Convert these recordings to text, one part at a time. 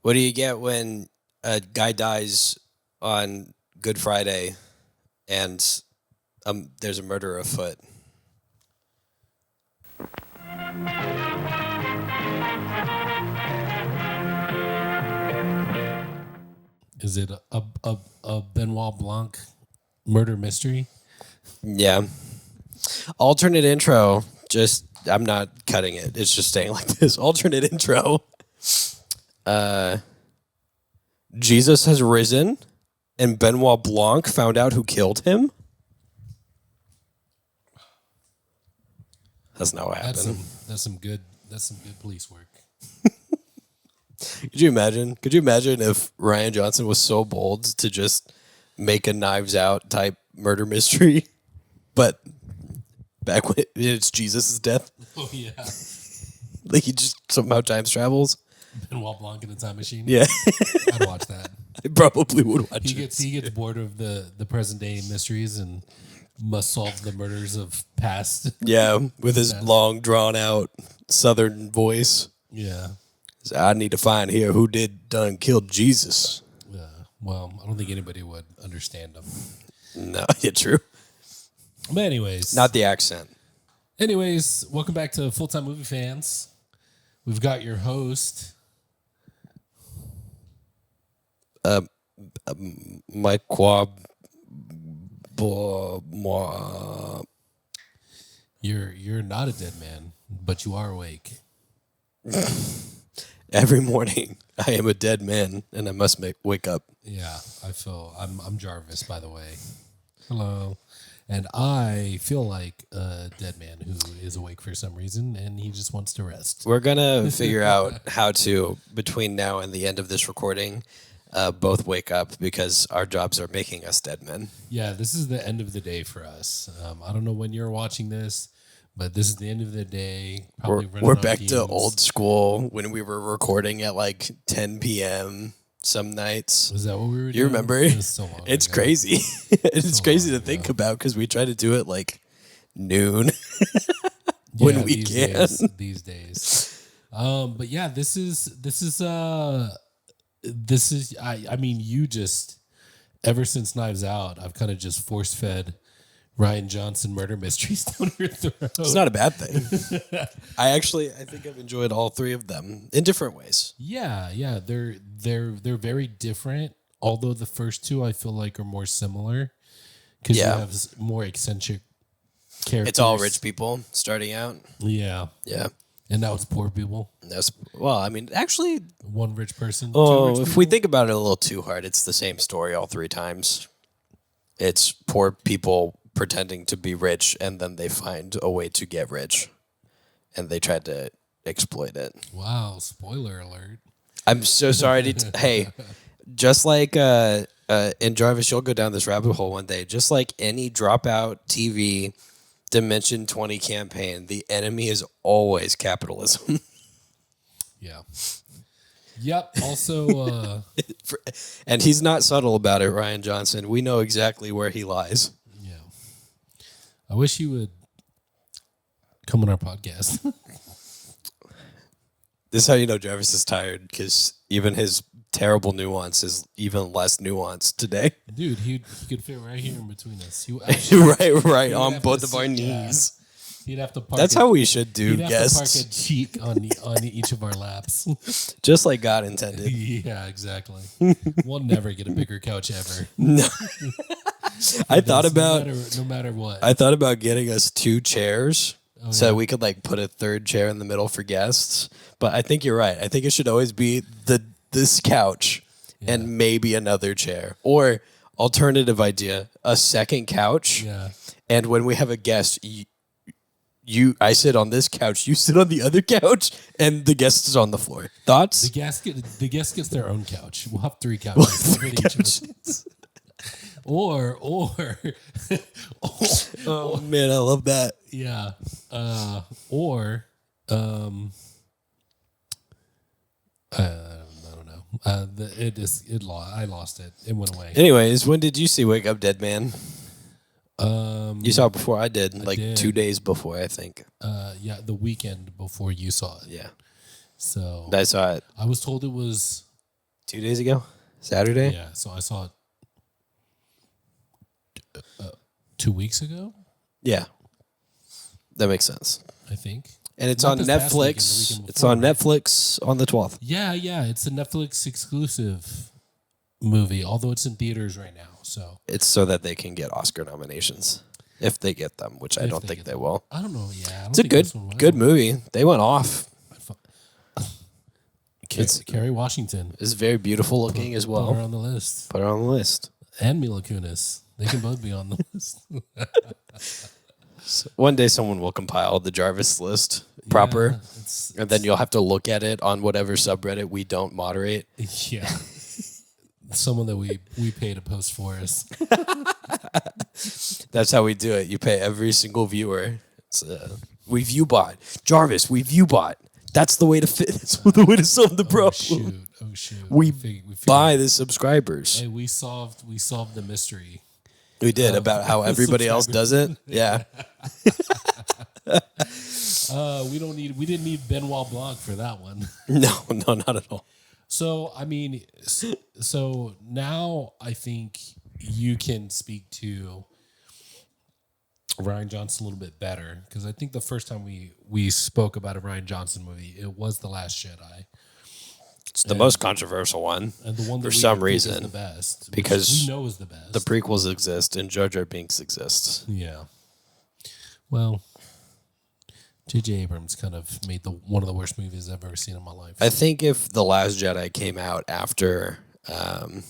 What do you get when a guy dies on Good Friday and there's a murder afoot? Is it a Benoit Blanc murder mystery? Yeah. Alternate intro. Just I'm not cutting it. It's just staying like this. Alternate intro. Jesus has risen, and Benoit Blanc found out who killed him. That's not what happened. That's some good police work. Could you imagine? Could you imagine if Ryan Johnson was so bold to just make a Knives Out type murder mystery, but back when it's Jesus' death, Oh yeah, like he just somehow time travels? Benoit Blanc in a time machine. Yeah, I'd watch that. I probably would watch He it. gets bored of the present day mysteries and must solve the murders of past. Yeah, with his long drawn out Southern voice. Yeah. So I need to find here who done killed Jesus. Well, I don't think anybody would understand him. No, yeah, true. But anyways, Not the accent. welcome back to Full Time Movie Fans. We've got your host. Mike Quab. Moi. You're not a dead man, but you are awake. Every morning, I am a dead man, and I must wake up. Yeah, I'm Jarvis, by the way. Hello. And I feel like a dead man who is awake for some reason and he just wants to rest. We're gonna figure out how to, between now and the end of this recording, both wake up because our jobs are making us dead men. Yeah, this is the end of the day for us. I don't know when you're watching this, but this is the end of the day. We're back to old school when we were recording at like 10 p.m. some nights. Was that what we were doing? You remember? It was so long It's ago. crazy. It's So crazy long to think ago. about because we try to do it like noon when we can. These days. But yeah, this is I mean, you just ever since Knives Out, I've kind of just force fed Ryan Johnson murder mysteries down your throat. It's not a bad thing. I think I've enjoyed all three of them in different ways. Yeah, they're very different. Although the first two I feel like are more similar because Yeah. you have more eccentric characters. It's all rich people starting out. Yeah, Yeah. and now it's poor people. Actually, One rich person. Two rich if we people. think about it a little too hard, it's the same story all three times. It's poor people pretending to be rich, and then they find a way to get rich, and they try to exploit it. Wow, spoiler alert. I'm so sorry to hey, just like in Jarvis, you'll go down this rabbit hole one day. Just like any dropout TV Dimension 20 campaign, the enemy is always capitalism. Yeah. Yep. Also, And he's not subtle about it, Ryan Johnson. We know exactly where he lies. yeah. I wish he would come on our podcast. This is how you know Jarvis is tired, because even his terrible nuance is even less nuanced today. Dude, he could fit right here in between us. He actually, right, would on have both to of our sit- knees. he'd have to park. That's how we should do He'd have guests, to park a cheek on each of our laps. just like God intended. Yeah, exactly. We'll never get a bigger couch ever. No. I thought That's about no matter what. I thought about getting us two chairs so yeah. we could like put a third chair in the middle for guests. But I think you're right. I think it should always be this couch and maybe another chair, or alternative idea, a second couch. Yeah. And when we have a guest, I sit on this couch, you sit on the other couch, and the guest is on the floor. Thoughts? The guest gets their own couch. We'll have three couches. Three Each of us. couches. Or Oh man, I love that. yeah. I don't know. I lost it. It went away. Anyways, when did you see Wake Up Dead Man? You saw it before I did, did. 2 days before, I think. Yeah, the weekend before you saw it. Yeah, So I saw it. I was told it was 2 days ago, Saturday. Yeah, so I saw it 2 weeks ago, Yeah, that makes sense. I think. And it's Not on this past weekend, the Netflix. weekend It's before, on right? Netflix on the 12th. Yeah, it's a Netflix exclusive movie, although it's in theaters right now. So It's so that they can get Oscar nominations if they get them, which I If don't they think get they them. will. I don't know. Yeah, I don't It's a think good this one will. good movie. They went off. Kerry Washington. It's very beautiful looking as Put her well. on the list. Put it on the list. And Mila Kunis. They can both be on the list. One day someone will compile the Jarvis list proper, Yeah, it's, and then you'll have to look at it on whatever subreddit we don't moderate. yeah. Someone that we pay to post for us. That's how we do it. You pay every single viewer. It's we view bot. Jarvis, we view bot. That's the way to fit. That's the way to solve the problem. Oh shoot. We figured- buy the subscribers. Hey, we solved the mystery. We did about how everybody else does it. Yeah. We didn't need Benoit Blanc for that one. No, not at all. So I mean, so now I think you can speak to Ryan Johnson a little bit better, because I think the first time we spoke about a Ryan Johnson movie, it was The Last Jedi, It's the most controversial one. and the one that For we some think is reason, the best, which because we know is the best. The prequels exist and Jar Jar Binks exists. Yeah. Well, J.J. Abrams kind of made one of the worst movies I've ever seen in my life. I think if The Last Jedi came out after, what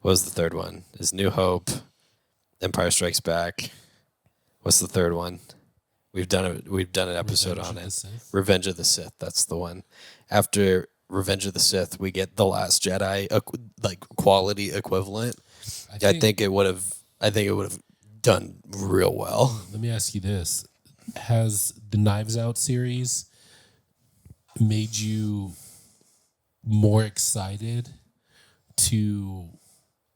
was the third one? Is New Hope, Empire Strikes Back. What's the third one? We've done an episode Revenge on of the it. Sith. Revenge of the Sith. That's the one. After Revenge of the Sith, we get The Last Jedi, like quality equivalent. I think it would have done real well. Let me ask you this. Has the Knives Out series made you more excited to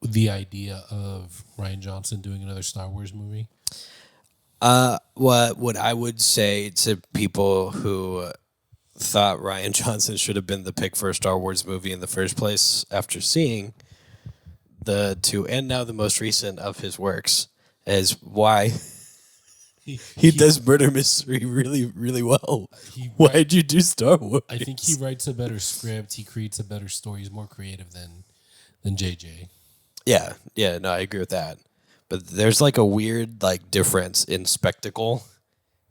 the idea of Ryan Johnson doing another Star Wars movie? What I would say to people who thought Ryan Johnson should have been the pick for a Star Wars movie in the first place after seeing the two and now the most recent of his works is why he does murder mystery really, really well. Why'd you do Star Wars? I think he writes a better script. He creates a better story. He's more creative than JJ. Yeah, no, I agree with that. But there's like a weird like difference in spectacle.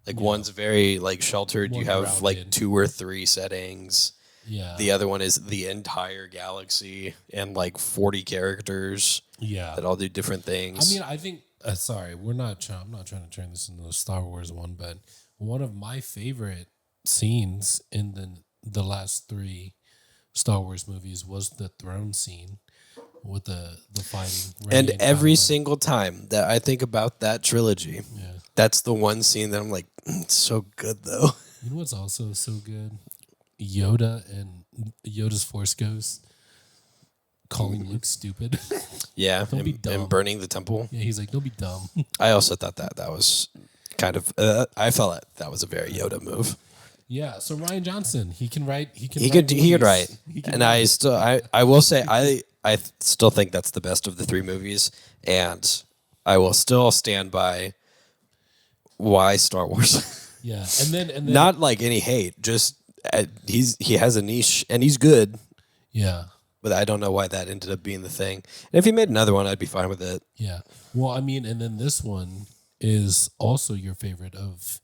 Like one's very like sheltered. More You have grounded. like 2 or 3 settings. Yeah. The other one is the entire galaxy and like 40 characters Yeah. that all do different things. I mean, I think. Sorry, I'm not trying to turn this into a Star Wars one, but one of my favorite scenes in the last 3 Star Wars movies was the throne scene with the fighting. Rey and every Kylo. single time that I think about that trilogy, Yeah. that's the one scene that I'm like, it's so good though. You know what's also so good? Yoda and Yoda's Force Ghost calling Luke stupid. Yeah, Don't be dumb. and burning the temple. Yeah, he's like, don't be dumb. I also thought that was kind of. I felt like that was a very Yoda move. Yeah, so Ryan Johnson, he can write. He He could movies. write, He can and write. I will say I still think that's the best of the 3 movies, and I will still stand by why Star Wars. Yeah, and then Not like any hate, just he has a niche and he's good, yeah, but I don't know why that ended up being the thing. And if he made another one, I'd be fine with it. yeah. Well, I mean, and then this one is also your favorite of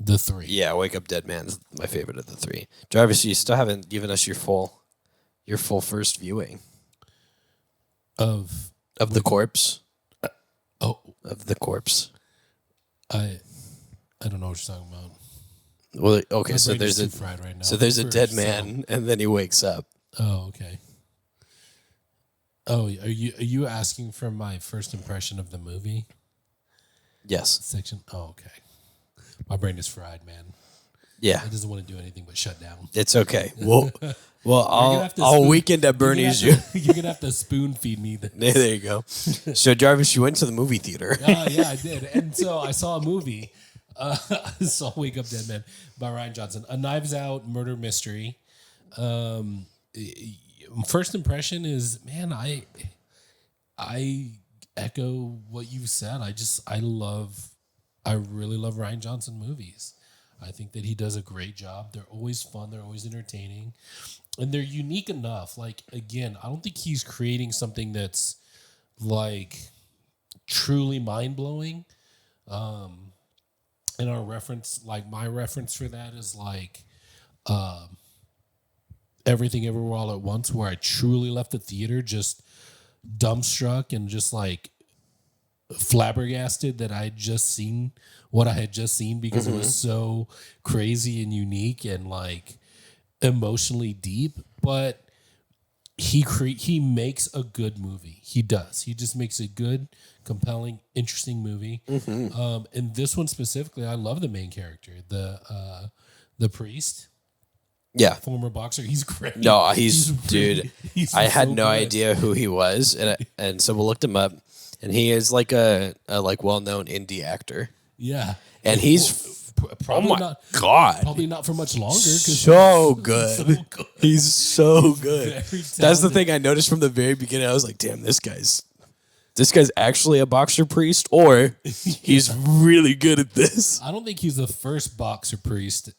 the 3. Yeah, Wake Up Dead Man's my favorite of the 3. Jarvis, you still haven't given us your full first viewing Of of the corpse. oh, Of the corpse. I don't know what you're talking about. Well, okay, My so brain is there's too a fried right now. so there's a For dead Cell. man, and then he wakes up. Oh, okay. Oh, are you asking for my first impression of the movie Yes. section? Oh, okay. My brain is fried, man. Yeah. It doesn't want to do anything but shut down. It's okay. Well, gonna have to I'll spoon- weekend at Bernie's you. You're gonna have to spoon feed me. There you go. So Jarvis, you went to the movie theater. Yeah, I did. And so I saw a movie. I saw Wake Up Dead Man by Ryan Johnson, a Knives Out murder mystery. first impression is, man, I echo what you said. I really love Ryan Johnson movies. I think that he does a great job. They're always fun. They're always entertaining, and they're unique enough. Like, again, I don't think he's creating something that's like truly mind blowing. And our reference, like my reference for that is like Everything Everywhere All at Once, where I truly left the theater just dumbstruck and just like flabbergasted that I had just seen what I had just seen, because it was so crazy and unique and like emotionally deep. But he makes a good movie. He does. He just makes a good, compelling, interesting movie. And this one specifically, I love the main character, the priest, Yeah. former boxer. He's great. No, he's really- dude. he's I had so no good. idea who he was, and so we looked him up, and he is like a like well-known indie actor, Yeah, and he's probably oh my not. god, Probably not for much longer. 'Cause so he's good. so good. He's so good. Very That's the talented. thing I noticed from the very beginning. I was like, damn, this guy's actually a boxer priest, or he's really good at this. I don't think he's the first boxer priest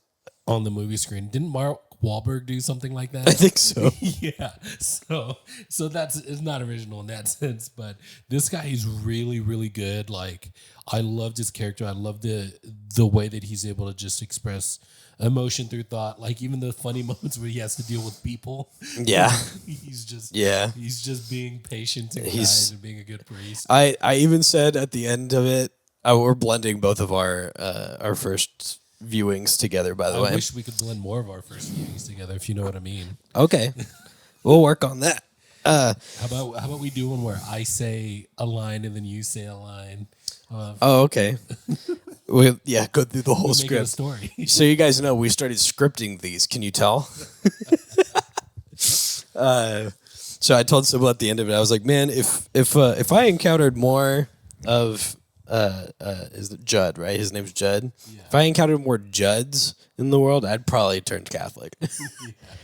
on the movie screen. Didn't Mark Wahlberg do something like that? I think so. Yeah. So it's not original in that sense, but this guy is really, really good. Like, I loved his character. I love the way that he's able to just express emotion through thought. Like, even the funny moments where he has to deal with people. Yeah. He's just Yeah. He's just being patient and He's- kind and being a good priest. I even said at the end of it, we're blending both of our first viewings together, by the I way. wish we could blend more of our first viewings together, if you know what I mean. Okay. We'll work on that. How about we do one where I say a line and then you say a line? Oh, okay. Go through the whole Make it a script. story. So you guys know we started scripting these. Can you tell? So I told Sybil at the end of it, I was like, man, if I encountered more of is it Judd, right? His name's Judd. Yeah. If I encountered more Judds in the world, I'd probably turn Catholic,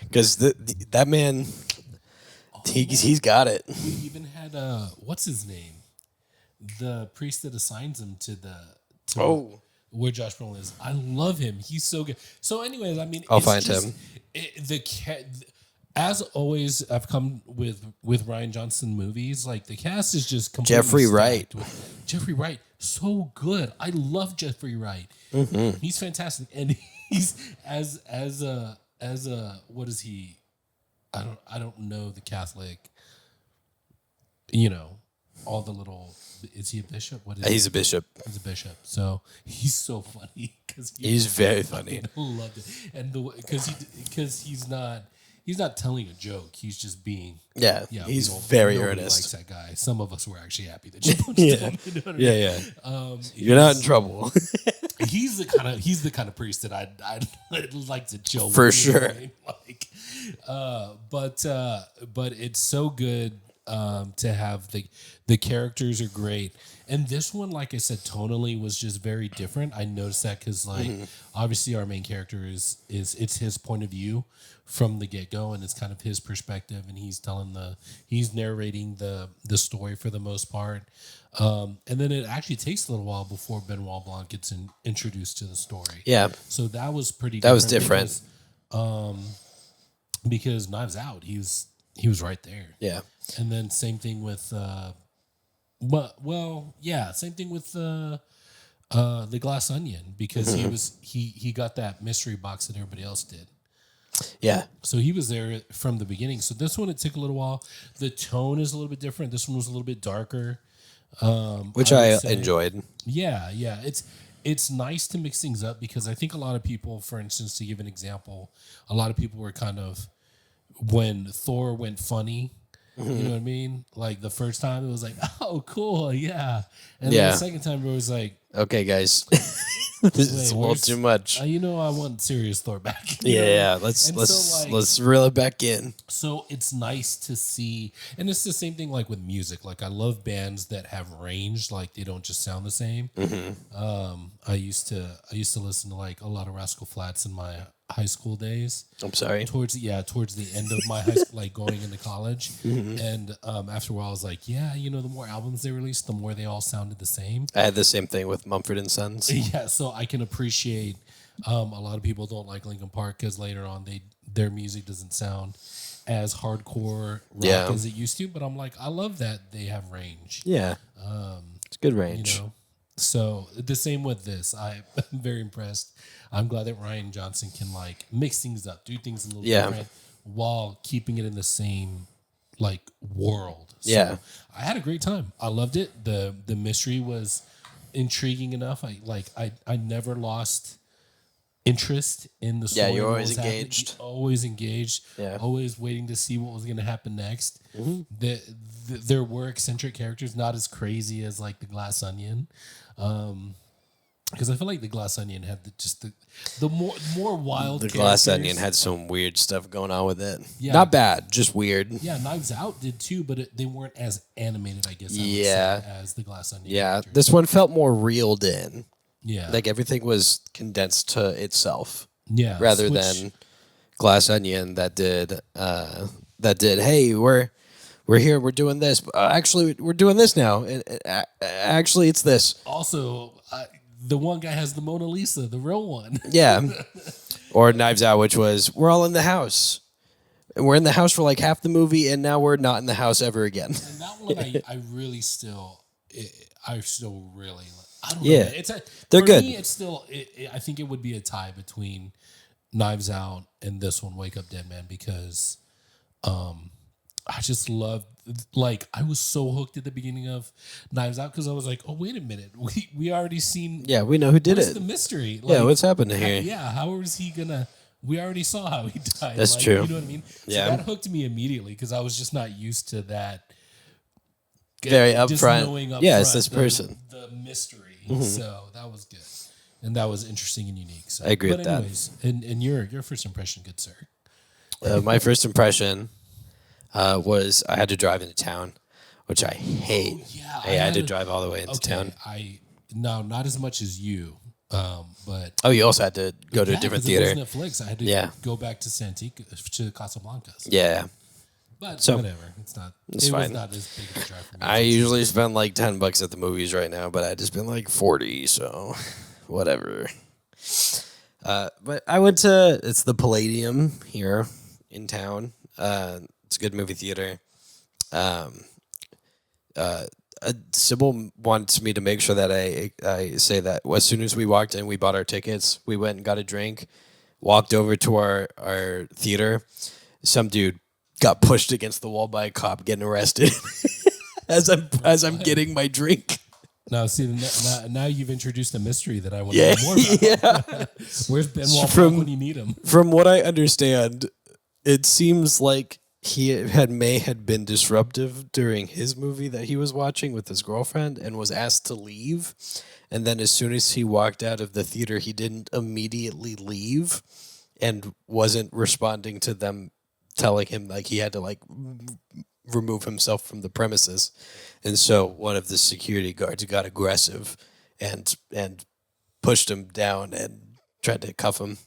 because that man, he's got it. We even had what's his name? The priest that assigns him to where Josh Brolin is. I love him. He's so good. So, anyways, I mean, I'll it's find just- him. As always, I've come with Ryan Johnson movies. Like, the cast is just completely Jeffrey Wright. stacked with- Jeffrey Wright, so good. I love Jeffrey Wright. He's fantastic, and he's as a what is he? I don't know the Catholic. You know, all the little. Is he a bishop? What is He's a bishop. He's a bishop. So he's so funny because He's very funny. I loved it, and because he's not telling a joke. He's just being Yeah, yeah. he's nobody very likes earnest. that guy. Some of us were actually happy that you punched Yeah. him. You know what I Yeah, mean? yeah. You're not in trouble. He's the kind of priest that I'd like to chill For with, you know sure. what I mean? Like, but it's so good to have the characters are great, and this one, like I said, tonally was just very different. I noticed that because like obviously our main character is it's his point of view from the get go, and it's kind of his perspective, and he's narrating the story for the most part. And then it actually takes a little while before Benoit Blanc gets introduced to the story. Yeah, So that was pretty. That was different. Because Knives Out, he was right there. yeah. And then same thing with, same thing with the Glass Onion, because he got that mystery box that everybody else did. Yeah. So he was there from the beginning. So this one, it took a little while. The tone is a little bit different. This one was a little bit darker. Which would I say. enjoyed. Yeah. It's nice to mix things up, because I think a lot of people, for instance, to give an example, a lot of people were kind of, when Thor went funny, you know what I mean? Like the first time it was like, oh, cool, yeah. And then Yeah. the second time it was like, Okay, guys. This is a little where's- too much. I want serious Thor back. You know? Yeah. Let's And let's so, like- let's reel it back in. So it's nice to see, and it's the same thing like with music. Like I love bands that have range, like they don't just sound the same. I used to listen to like a lot of Rascal Flatts in my high school days. I'm sorry. Towards the end of my high school, like going into college. And after a while, I was like, yeah, the more albums they released, the more they all sounded the same. I had the same thing with Mumford and Sons. Yeah, so I can appreciate. A lot of people don't like Linkin Park because later on their music doesn't sound as hardcore rock as it used to. But I'm like, I love that they have range. Yeah, it's good range. So the same with this. I'm very impressed. I'm glad that Ryan Johnson can like mix things up, do things a little different, while keeping it in the same like world. So I had a great time. I loved it. The mystery was intriguing enough. I never lost interest in the story. Yeah, you're always engaged. Always engaged. Yeah. Always waiting to see what was going to happen next. There were eccentric characters, not as crazy as like the Glass Onion. Because I feel like the Glass Onion had the more wild. The Glass Onion had some weird stuff going on with it. Yeah. Not bad, just weird. Yeah, Knives Out did too, but they weren't as animated, I guess. I would say, as the Glass Onion. Yeah, characters. this one felt more reeled in. Yeah, Like everything was condensed to itself. Yeah, rather than Glass Onion that did. Hey, we're here. We're doing this. Actually, we're doing this now. And actually, it's this. Also, the one guy has the Mona Lisa, the real one. Yeah. Or Knives Out, which was we're all in the house. And we're in the house for like half the movie, and now we're not in the house ever again. And that one, I really still really. I don't know. Yeah, they're for good. Me, it's still. I think it would be a tie between Knives Out and this one, Wake Up Dead Man, because I just love. Like I was so hooked at the beginning of Knives Out because I was like, oh wait a minute, we already seen. Yeah, we know who did what's it. The mystery. Like, what's happening here? Yeah, how is he gonna? We already saw how he died. That's true. You know what I mean? Yeah, so that hooked me immediately because I was just not used to that. Very just upfront. Knowing Yeah, it's this person. The mystery. So that was good, and that was interesting and unique. So I agree with that. And your first impression, good sir. My first impression was I had to drive into town, which I hate. Yeah, I had to drive all the way into town. Not as much as you, but you also had to go to a different theater. It was Netflix. I had to go back to Santique to Casablancas. Yeah. But so, whatever, it's not. It's fine. Was not as big of a drive for me. I usually spend like $10 at the movies right now, but I just spent like 40, so whatever. But I went to it's the Palladium here in town. It's a good movie theater. Sybil wants me to make sure that I say that as soon as we walked in, we bought our tickets. We went and got a drink, walked over to our theater. Some dude got pushed against the wall by a cop getting arrested as I'm getting my drink. Now, see, now you've introduced a mystery that I want to know more about. Yeah. Where's Benoit when you need him? From what I understand, it seems like he may have been disruptive during his movie that he was watching with his girlfriend and was asked to leave. And then as soon as he walked out of the theater, he didn't immediately leave and wasn't responding to them telling him like he had to like remove himself from the premises. And so one of the security guards got aggressive and pushed him down and tried to cuff him.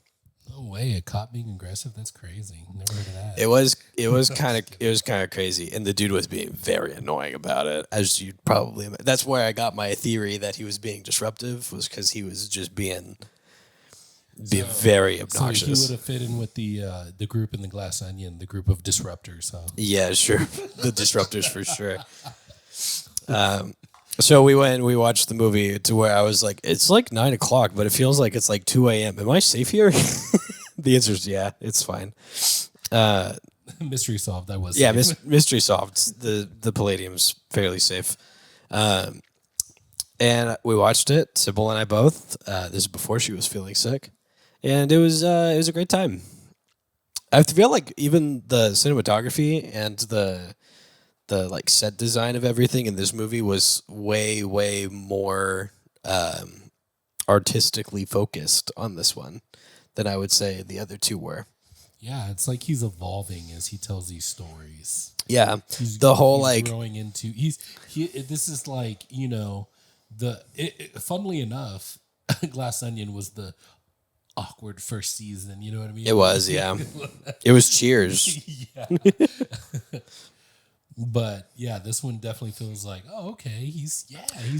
No way, a cop being aggressive? That's crazy. Never heard of that. It was kind of crazy, and the dude was being very annoying about it, as you probably. That's where I got my theory that he was being disruptive, was because he was just being very obnoxious. So he would have fit in with the group in the Glass Onion, the group of disruptors, huh? Yeah, sure, the disruptors for sure. So we went and we watched the movie to where I was like, it's like 9 o'clock, but it feels like it's like 2 a.m. Am I safe here? The answer is yeah, it's fine. Mystery solved. That was mystery solved. The Palladium's fairly safe. And we watched it, Sybil and I both. This is before she was feeling sick, and it was a great time. I feel like even the cinematography and the like set design of everything in this movie was way more artistically focused on this one than I would say the other two were. Yeah, it's like he's evolving as he tells these stories. Yeah, he's growing into this is like, you know, funnily enough, Glass Onion was the awkward first season. You know what I mean? It was, yeah. It was Cheers. Yeah. But yeah, this one definitely feels like, oh, okay, he's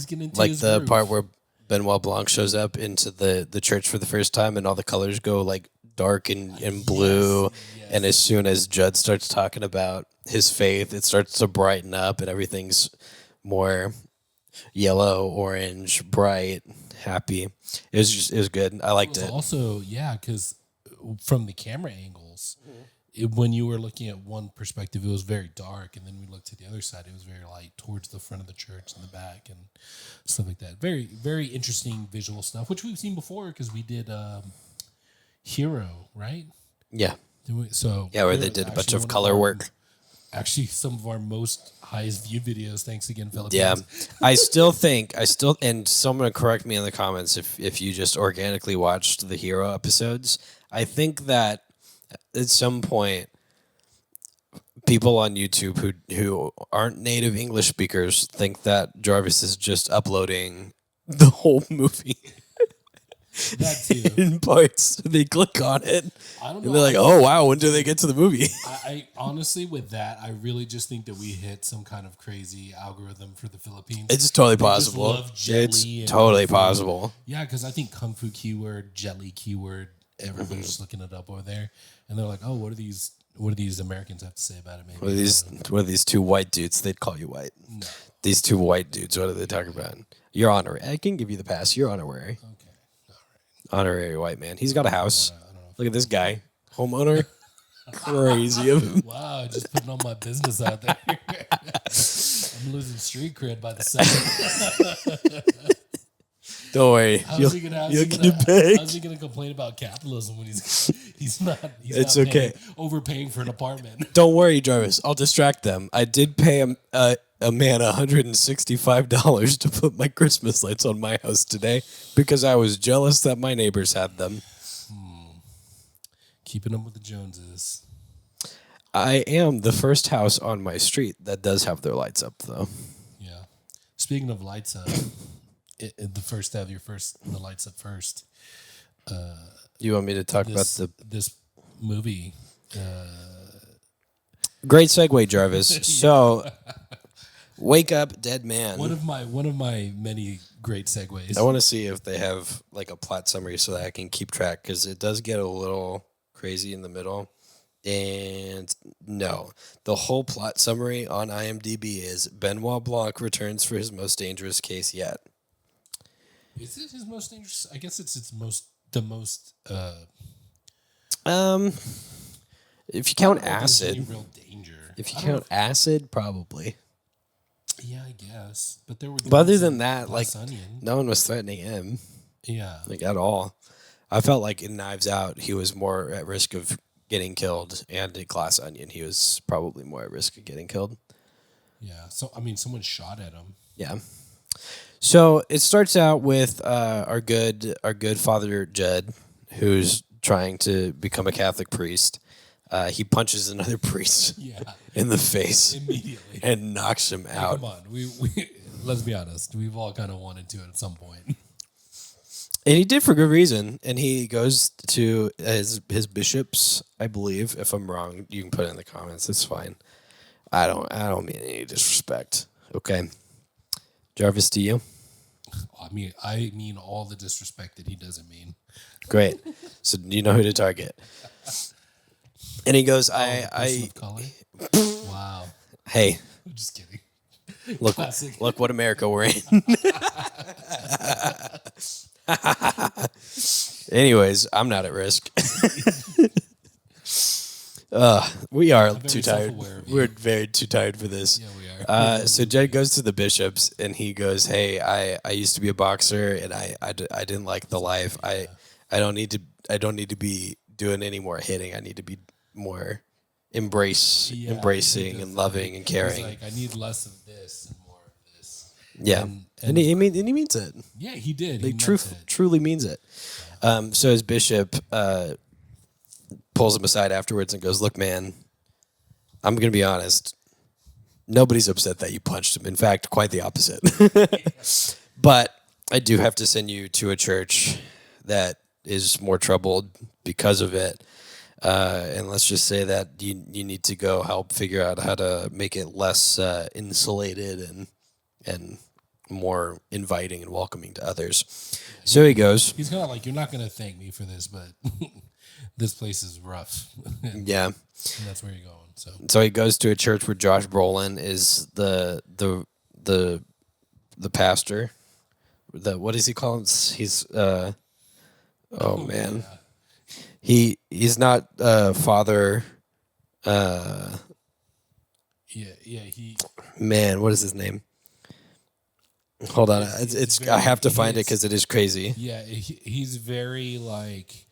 getting into Like his the groove. part where Benoit Blanc shows up into the church for the first time, and all the colors go like dark and blue. yes. And as soon as Judd starts talking about his faith, it starts to brighten up, and everything's more yellow, orange, bright, happy. It was good. I liked it. Also, yeah, because from the camera angles, when you were looking at one perspective, it was very dark, and then we looked at the other side, it was very light towards the front of the church and the back and stuff like that. Very, very interesting visual stuff, which we've seen before because we did Hero, right? Yeah, So yeah, where they did a bunch of color work. Actually, some of our most highest view videos. Thanks again, Philippines. Yeah, and someone correct me in the comments if you just organically watched the Hero episodes. I think that at some point, people on YouTube who aren't native English speakers think that Jarvis is just uploading the whole movie That too. in parts. They click on it, I don't know. and they're like, "Oh wow, when do they get to the movie?" I honestly, with that, I really just think that we hit some kind of crazy algorithm for the Philippines. It's totally They just possible. love jelly It's and totally kung fu. possible. Yeah, because I think kung fu keyword, jelly keyword, everybody's just looking it up over there, and they're like, "Oh, what do these Americans have to say about it?" Maybe What are these two white dudes? They'd call you white. No. These two white dudes. What are they talking about? You're honorary. I can give you the pass. You're honorary. Okay. Honorary white man. He's got a house. Look at this guy, homeowner. Crazy of him. Wow, just putting all my business out there. I'm losing street cred by the second. Don't worry. How's he You'll gonna get it back. how's he gonna complain about capitalism when he's not It's not okay. overpaying for an apartment? Don't worry, Jarvis. I'll distract them. I did pay a man $165 to put my Christmas lights on my house today because I was jealous that my neighbors had them. Keeping up with the Joneses. I am the first house on my street that does have their lights up, though. Yeah. Speaking of lights up, the first to have the lights up first. You want me to talk about This movie. great segue, Jarvis? So, wake up, dead man. One of my many great segues. I want to see if they have like a plot summary so that I can keep track because it does get a little crazy in the middle. And no, the whole plot summary on IMDb is Benoit Blanc returns for his most dangerous case yet. Is it his most dangerous? I guess it's the most. If you count There's any acid, real danger. if you I don't count acid, probably. Yeah, I guess. But there were. But other guns than in that, like Glass Onion. no one was threatening him, Yeah. like at all. I felt like in Knives Out, he was more at risk of getting killed, and in Glass Onion, he was probably more at risk of getting killed. Yeah. So I mean, someone shot at him. Yeah. So it starts out with our good Father Judd, who's trying to become a Catholic priest. He punches another priest Yeah. in the face Immediately. and knocks him out. Come on. We let's be honest. We've all kind of wanted to at some point. And he did for good reason. And he goes to his bishops, I believe. If I'm wrong, you can put it in the comments. It's fine. I don't mean any disrespect. Okay. Jarvis, to you. I mean all the disrespect that he doesn't mean. Great. So you know who to target. And he goes, Person I of color? Wow. hey, I'm just kidding. look Classic. look what America we're in. Anyways, I'm not at risk. We are very too tired. self-aware of you. We're very too tired for this. Yeah, we are. So Jed goes to the bishops and he goes, "Hey, I used to be a boxer and I didn't like the life. I don't need to be doing any more hitting. I need to be more embracing and loving and He's caring." like, I need less of this and more of this. Yeah, and he means it. Yeah, he did. He He meant it. truly means it. So his bishop pulls him aside afterwards and goes, "Look, man, I'm going to be honest. Nobody's upset that you punched him. In fact, quite the opposite. But I do have to send you to a church that is more troubled because of it. And let's just say that you need to go help figure out how to make it less insulated and more inviting and welcoming to others. So he goes. He's kind of like, you're not going to thank me for this, but this place is rough. Yeah. And that's where you're going. So he goes to a church where Josh Brolin is the pastor. What does he call him? He's oh man. Yeah. He's not father. He. Man, what is his name? Hold on, it's I have to find it because it is crazy. Yeah, he's very like,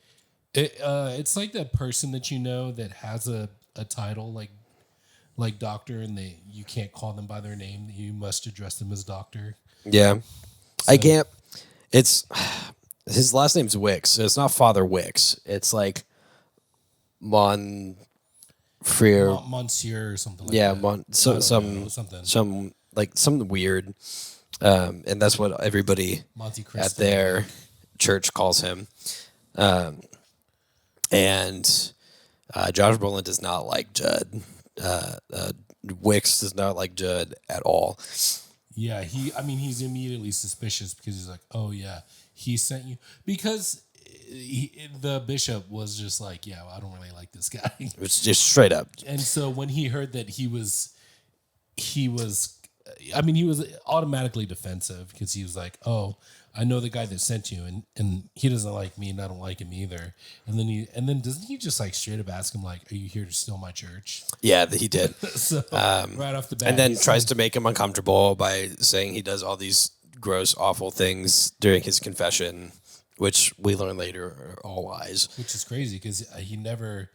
it's like that person that you know that has a title like doctor, and you can't call them by their name. You must address them as doctor. Yeah, so. I can't. It's his last name's Wicks, so it's not Father Wicks. It's like Monsieur or something. Like yeah, that. some like something weird. And that's what everybody at their church calls him. And Josh Brolin does not like Judd. Wicks does not like Judd at all. Yeah, he's immediately suspicious because he's like, oh yeah, he sent you. Because the bishop was just like, yeah, well, I don't really like this guy. It's just straight up. And so when he heard that he was automatically defensive because he was like, oh, I know the guy that sent you, and he doesn't like me, and I don't like him either. And then doesn't he just like straight up ask him like, are you here to steal my church? Yeah, he did. So right off the bat, and then tries to make him uncomfortable by saying he does all these gross, awful things during his confession, which we learn later are all lies. Which is crazy because he never,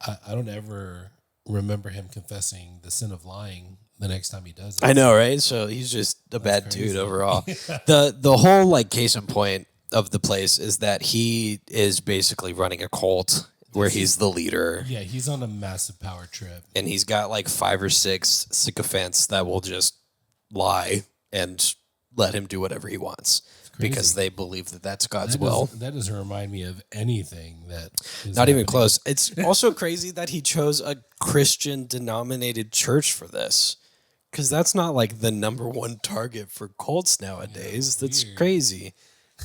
I don't ever remember him confessing the sin of lying the next time he does it. I know, right? So he's just a bad dude overall. The whole like case in point of the place is that he is basically running a cult where he's the leader. Yeah, he's on a massive power trip. And he's got like 5 or 6 sycophants that will just lie and let him do whatever he wants because they believe that that's God's will. That doesn't remind me of anything that is not even close. It's also crazy that he chose a Christian denominated church for this. Because that's not like the number one target for cults nowadays. Yeah, that's crazy.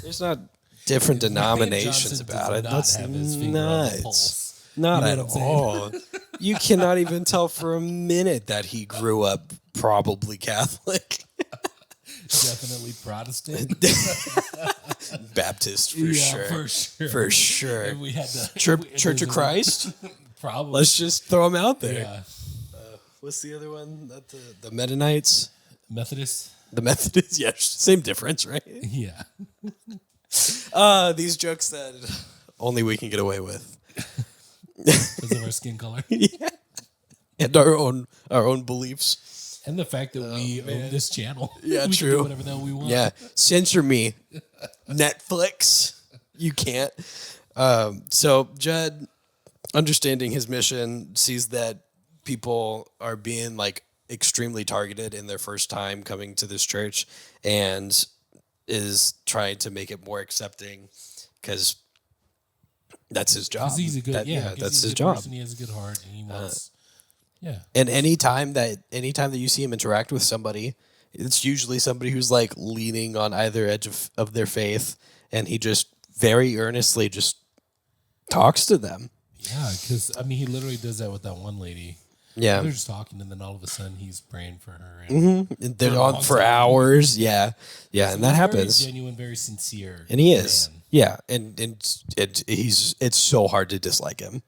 There's not different denominations about it. That's nuts. Not at all. You cannot even tell for a minute that he grew up probably Catholic. Definitely Protestant. Baptist for sure. For sure. For sure. And we had to, Church of Christ? Probably. Let's just throw them out there. Yeah. What's the other one? The Mennonites? Methodist? The Methodists? Yeah, same difference, right? Yeah. These jokes that only we can get away with. Because of our skin color. Yeah. And our own beliefs. And the fact that we own this channel. Yeah, we true. Can do whatever the hell we want. Yeah. Censor me. Netflix. You can't. So Judd, understanding his mission, sees that people are being like extremely targeted in their first time coming to this church and is trying to make it more accepting because that's his job. He's a good, that's his job. Person, he has a good heart and he wants, And anytime that you see him interact with somebody, it's usually somebody who's like leaning on either edge of their faith, and he just very earnestly just talks to them. Yeah, because he literally does that with that one lady. Yeah, they're just talking, and then all of a sudden he's praying for her. And they're on for hours. Yeah, so and that happens. Very genuine, very sincere, and he is. Man. Yeah, and it's so hard to dislike him,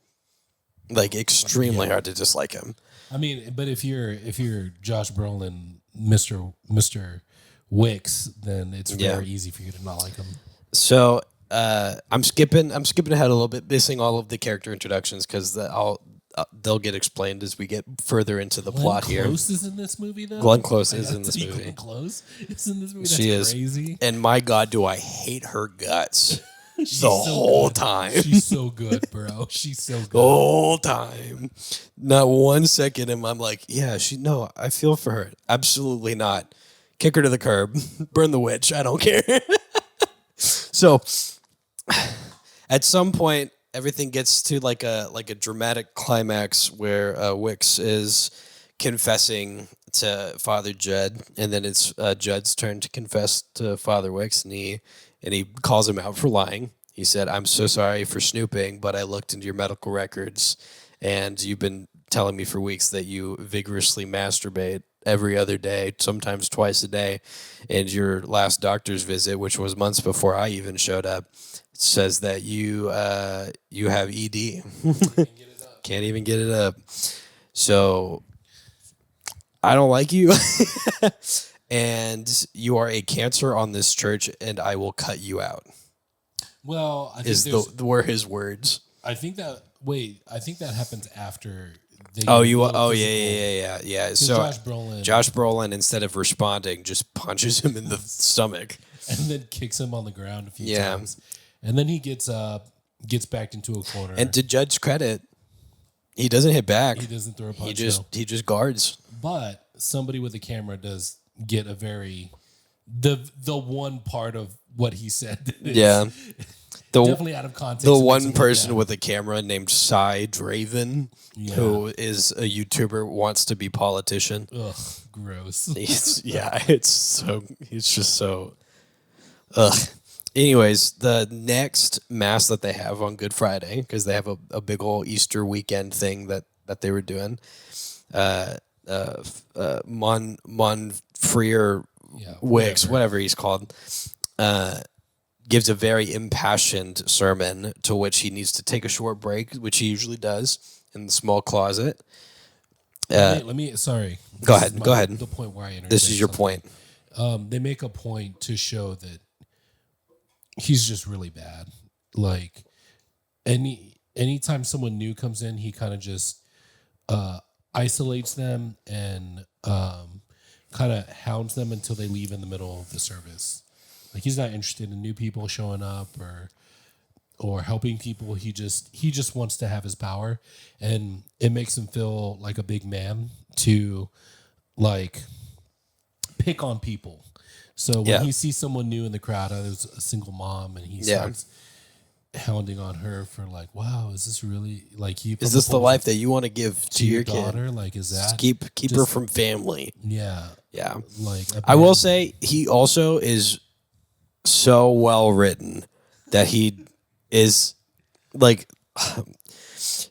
like extremely hard to dislike him. But if you're Josh Brolin, Mr. Wicks, then it's very easy for you to not like him. So I'm skipping ahead a little bit, missing all of the character introductions because they'll get explained as we get further into the plot here. Glenn Close is in this movie, though? Glenn Close is in this movie. Glenn Close is in this movie? That's she is. Crazy. And my God, do I hate her guts the whole time. She's so good, bro. She's so good. The whole time. Not 1 second am I'm like, I feel for her. Absolutely not. Kick her to the curb. Burn the witch. I don't care. So... at some point, everything gets to like a dramatic climax where Wicks is confessing to Father Judd, and then it's Judd's turn to confess to Father Wicks, and he calls him out for lying. He said, "I'm so sorry for snooping, but I looked into your medical records, and you've been telling me for weeks that you vigorously masturbate every other day, sometimes twice a day, and your last doctor's visit, which was months before I even showed up, says that you have ED. Can't even get it up. So I don't like you, and you are a cancer on this church, and I will cut you out." Well, I think Were his words. I think that happens after. Yeah. So Josh Brolin, instead of responding, just punches him in the stomach and then kicks him on the ground a few times, and then he gets backed into a corner. And to Judd's credit, he doesn't hit back. He doesn't throw a punch. He just guards. But somebody with a camera does get a very the one part of what he said. Definitely out of context. The one person with a camera named Cy Draven, who is a YouTuber, wants to be politician. Ugh, gross. He's just so. Ugh. Anyways, the next mass that they have on Good Friday, because they have a big old Easter weekend thing that they were doing. Monfreer Wicks, whatever he's called, gives a very impassioned sermon to which he needs to take a short break, which he usually does in the small closet. Let me. Sorry. Go ahead. The point where I interject. This is your point. They make a point to show that he's just really bad. Like anytime someone new comes in, he kind of just isolates them and kind of hounds them until they leave in the middle of the service. Like he's not interested in new people showing up or helping people. He just wants to have his power, and it makes him feel like a big man to like pick on people. So when he sees someone new in the crowd, there's a single mom, and he starts hounding on her for like, wow, is this really like you? Is this the life that you want to give to your daughter? kid? Like, is that keep her from family? Yeah. Like I will say, he also is so well written that he is like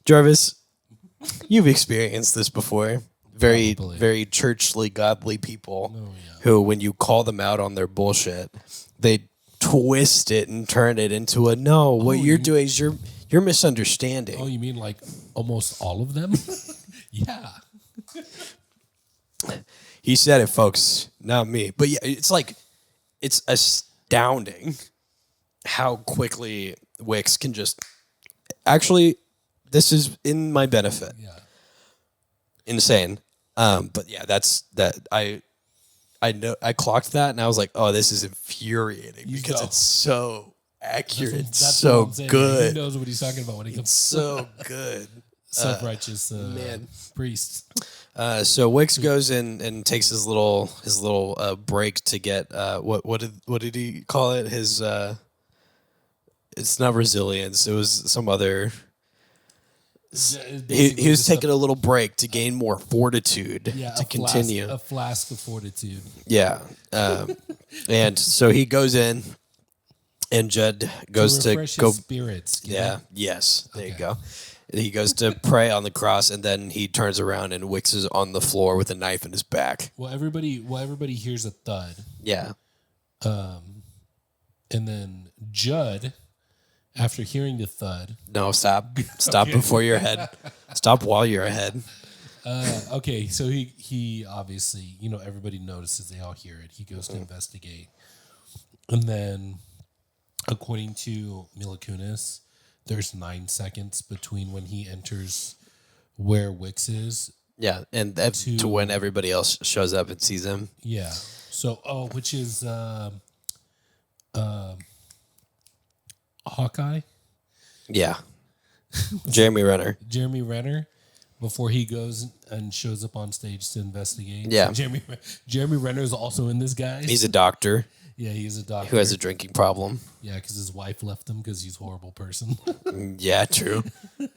Jarvis. You've experienced this before. Very churchly, godly people who, when you call them out on their bullshit, they twist it and turn it into a no. What you're doing is you're misunderstanding. Oh, you mean like almost all of them? Yeah. He said it, folks, not me. But yeah, it's astounding how quickly Wicks can just actually. This is in my benefit. Yeah. Insane. But yeah, that's that. I know I clocked that and I was like, oh, this is infuriating because it's so accurate, that's so good. He knows what he's talking about when he comes. So good. Self-righteous man priest. So Wicks goes in and takes his little break to get what did he call it? His it's not resilience. It was some other. He was taking a little break to gain more fortitude to continue. A flask of fortitude. Yeah. And so he goes in, and Judd goes to go. His spirits. Yes. There you go. And he goes to pray on the cross, and then he turns around, and Wicks is on the floor with a knife in his back. Well, everybody hears a thud. Yeah. And then Judd, after hearing the thud. No, stop. Stop before you're ahead. Stop while you're ahead. Okay, so he obviously, everybody notices, they all hear it. He goes to investigate. And then, according to Mila Kunis, there's 9 seconds between when he enters where Wicks is. Yeah, and to when everybody else shows up and sees him. Yeah. So, which is Hawkeye? Yeah. Jeremy Renner. Jeremy Renner, before he goes and shows up on stage to investigate. Yeah. So Jeremy Renner is also in this, guys. He's a doctor. Yeah, he's a doctor. who has a drinking problem. Yeah, because his wife left him because he's a horrible person. Yeah, true.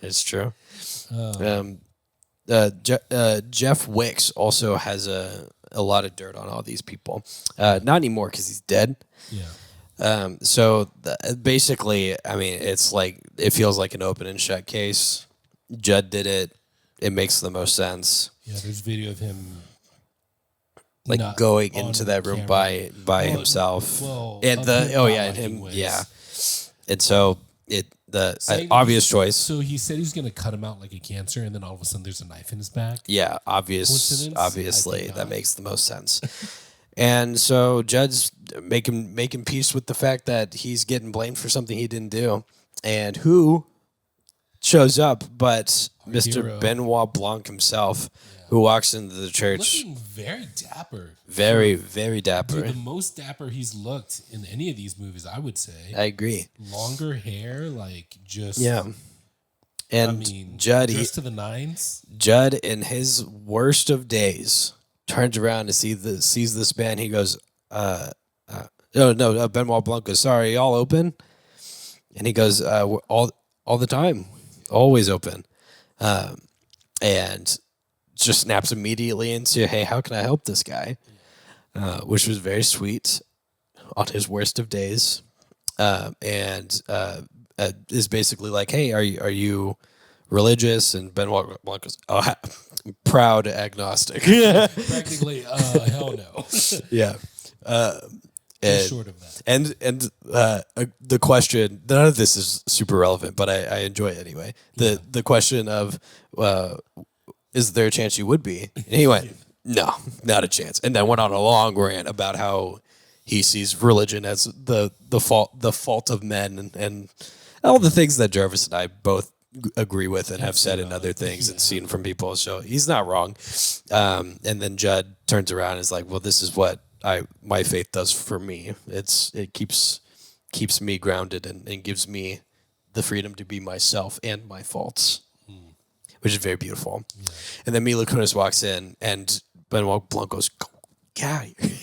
It's true. Jeff Wicks also has a lot of dirt on all these people. Not anymore because he's dead. Yeah. Basically, I mean, it's like it feels like an open and shut case. Judd did it. It makes the most sense. Yeah, there's video of him Like not going on into that room camera. by himself. Well, and of the him not and liking him Wicks. yeah. And so the Saying obvious choice. So he said he's going to cut him out like a cancer, and then all of a sudden there's a knife in his back. Yeah, Coincidence? I obviously think that not. makes the most sense. And so Judd's making peace with the fact that he's getting blamed for something he didn't do. And who shows up but Mr. hero. Benoit Blanc himself, who walks into the church. Looking very dapper. Very, very dapper. Dude, the most dapper he's looked in any of these movies, I would say. I agree. Longer hair, like just. Yeah. And I mean, Judd, dressed to the nines. Judd, in his worst of days, turns around and sees this man. He goes, no, Benoit Blanc goes, sorry, y'all open? And he goes, we're all the time, always open. And just snaps immediately into, hey, how can I help this guy? Which was very sweet on his worst of days. And is basically like, hey, are you religious? And Benoit Blanc goes, oh, proud agnostic. Practically, hell no. Yeah. Just short of that. And the question, none of this is super relevant, but I enjoy it anyway. The question of, is there a chance you would be? And he went, no, not a chance. And then went on a long rant about how he sees religion as the fault of men and all the things that Jarvis and I both agree with and have said in other things and seen from people. So he's not wrong. And then Judd turns around and is like, well, this is what my faith does for me. It keeps me grounded and gives me the freedom to be myself and my faults, which is very beautiful. Yeah. And then Mila Kunis walks in and Benoit Blanc goes, get out of here.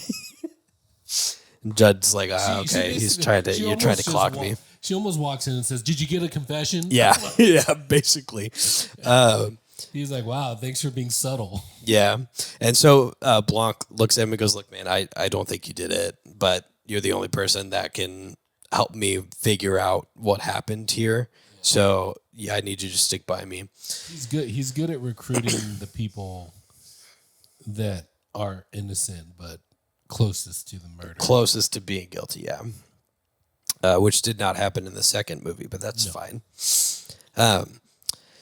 And Judd's like, okay, you're trying to clock me. She almost walks in and says, did you get a confession? Yeah, yeah, basically. He's like, wow, thanks for being subtle. Yeah. And so Blanc looks at him and goes, look, man, I don't think you did it, but you're the only person that can help me figure out what happened here. So, yeah, I need you to stick by me. He's good. He's good at recruiting the people that are innocent, but closest to the murder. Closest to being guilty, yeah. Which did not happen in the second movie, but that's fine.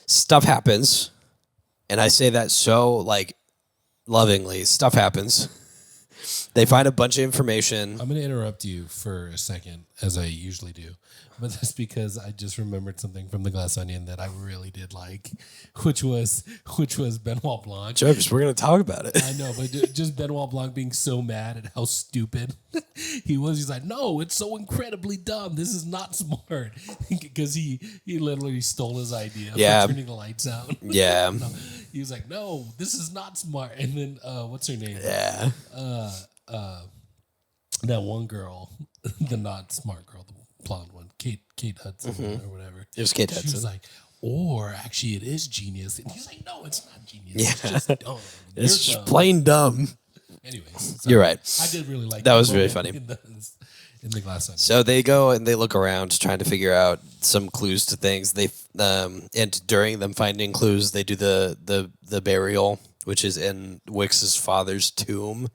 Stuff happens. And I say that so, like, lovingly. Stuff happens. They find a bunch of information. I'm going to interrupt you for a second, as I usually do. But that's because I just remembered something from The Glass Onion that I really did like, which was Benoit Blanc. Jarvis, we're going to talk about it. I know, but just Benoit Blanc being so mad at how stupid he was. He's like, no, it's so incredibly dumb. This is not smart. Because he literally stole his idea for turning the lights out. Yeah. He was like, no, this is not smart. And then, what's her name? Yeah. That one girl, the not smart girl, the blonde one, Kate Hudson or whatever. It was Kate Hudson. She was like, or actually it is genius. And he's like, no, it's not genius. Yeah. It's just dumb. It's just plain dumb. Anyways. You're right. I did really like that. Was really funny. In the Glass Onion. So they go and they look around trying to figure out some clues to things. They and during them finding clues, they do the burial, which is in Wicks's father's tomb,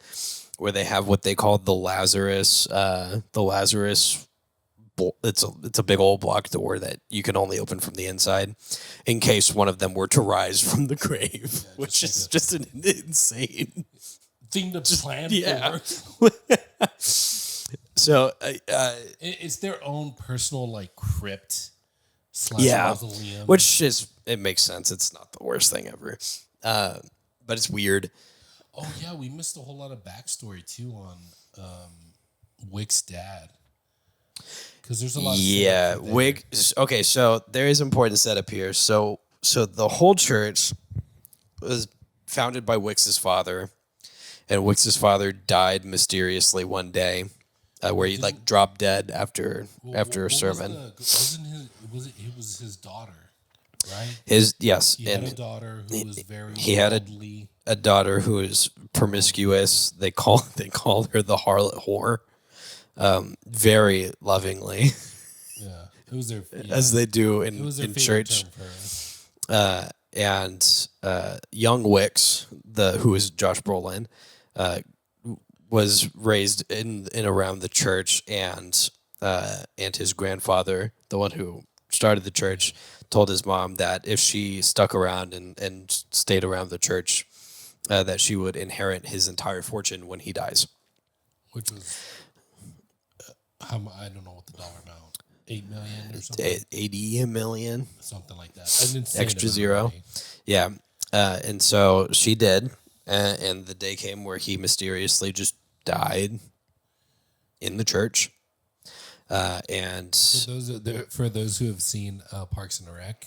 where they have what they call the Lazarus. It's a big old block door that you can only open from the inside, in case one of them were to rise from the grave, which is just an insane thing to plan. Yeah. For. So it's their own personal like crypt / mausoleum. Which is, it makes sense. It's not the worst thing ever, but it's weird. Oh yeah, we missed a whole lot of backstory too on Wick's dad, because there's a lot. Yeah, Wick. Okay, so there is important setup here. So the whole church was founded by Wicks's father, and Wicks's father died mysteriously one day. where he like dropped dead after a What sermon. It was his daughter, right? Yes, He had and a daughter who was very he had worldly. a daughter who is promiscuous. They call her the harlot whore, very lovingly, Yeah, it was their as they do it was their in favorite church. term for her. And young Wicks, who is Josh Brolin, was raised in around the church, and his grandfather, the one who started the church, told his mom that if she stuck around and stayed around the church, that she would inherit his entire fortune when he dies. Which was I don't know what the dollar amount, 8 million or something, 80 million, something like that. An insane extra amount of zero. money. Yeah, and so she did, and the day came where he mysteriously just died in the church. And For those who have seen Parks and Rec,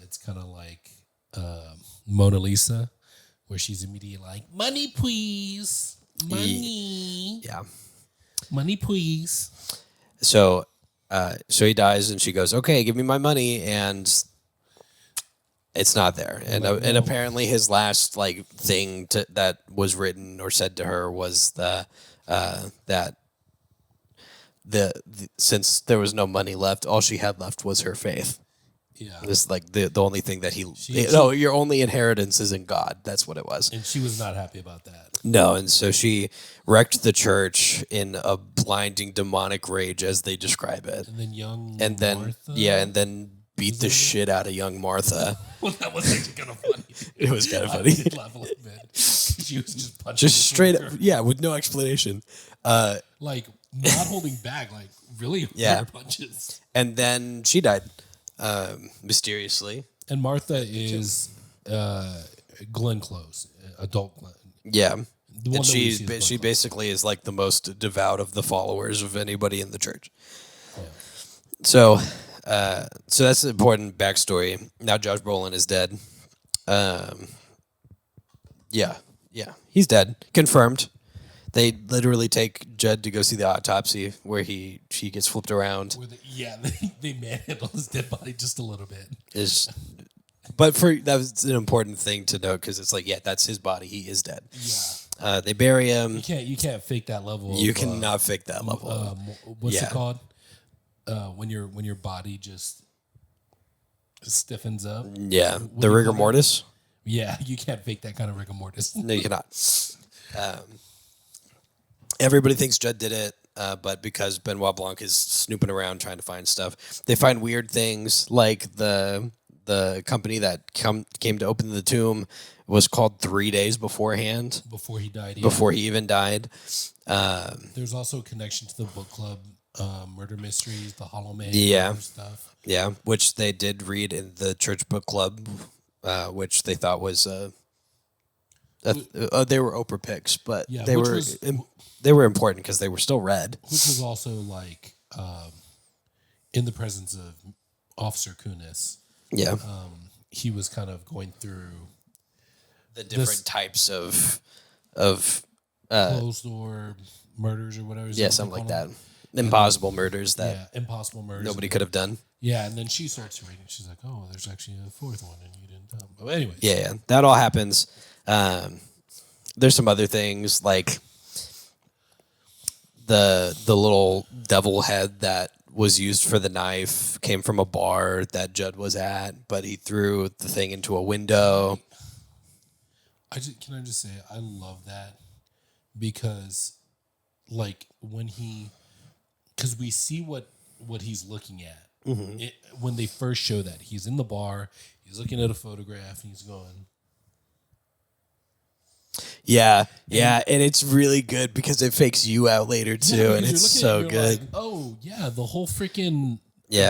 it's kind of like Mona Lisa, where she's immediately like, "Money, please, money, yeah, money, please." so he dies, and she goes, "Okay, give me my money," and it's not there. And and apparently his last like thing that was written or said to her was that since there was no money left, all she had left was her faith. Yeah, This like the only thing that your only inheritance is in God. That's what it was. and she was not happy about that. No, and so she wrecked the church in a blinding demonic rage, as they describe it. And then Martha? And then beat the shit out of young Martha. Well, that was actually kind of funny. It was kind of I funny. did laugh a little bit. She was just punching. Just straight up, with no explanation. Like not holding back, like really hard punches. And then she died mysteriously. And Martha is Glenn Close, adult Glenn. Yeah. The one And that we see is she Glenn basically is like the most devout of the followers of anybody in the church. Yeah. So that's an important backstory. Now Josh Brolin is dead. Yeah, he's dead. Confirmed. They literally take Judd to go see the autopsy where she gets flipped around. They manhandle his dead body just a little bit. But that was an important thing to note because it's like, that's his body. He is dead. Yeah. They bury him. You can't fake that level. You cannot fake that level. What's it called? When your body just stiffens up. Yeah, the rigor mortis. Yeah, you can't fake that kind of rigor mortis. No, you cannot. Everybody thinks Judd did it, but because Benoit Blanc is snooping around trying to find stuff, they find weird things like the company that came to open the tomb was called 3 days beforehand. Before he died. Yeah. Before he even died. There's also a connection to the book club, murder mysteries, the Hollow Man stuff. Yeah, which they did read in the church book club, which they thought was they were Oprah picks, but they were important because they were still read. Which was also like in the presence of Officer Kunis. Yeah, he was kind of going through the different types of closed door murders or whatever. Yeah, something like that. Impossible murders that impossible murders nobody could have done. Yeah, and then she starts reading. She's like, "Oh, there's actually a fourth one, and you didn't tell me." But anyways, yeah, that all happens. There's some other things like the little devil head that was used for the knife came from a bar that Judd was at, but he threw the thing into a window. Can I just say I love that because, like, because we see what he's looking at. Mm-hmm. When they first show that he's in the bar, he's looking at a photograph, and he's going. Yeah, and it's really good because it fakes you out later too, and it's so good. Like, oh yeah, the whole freaking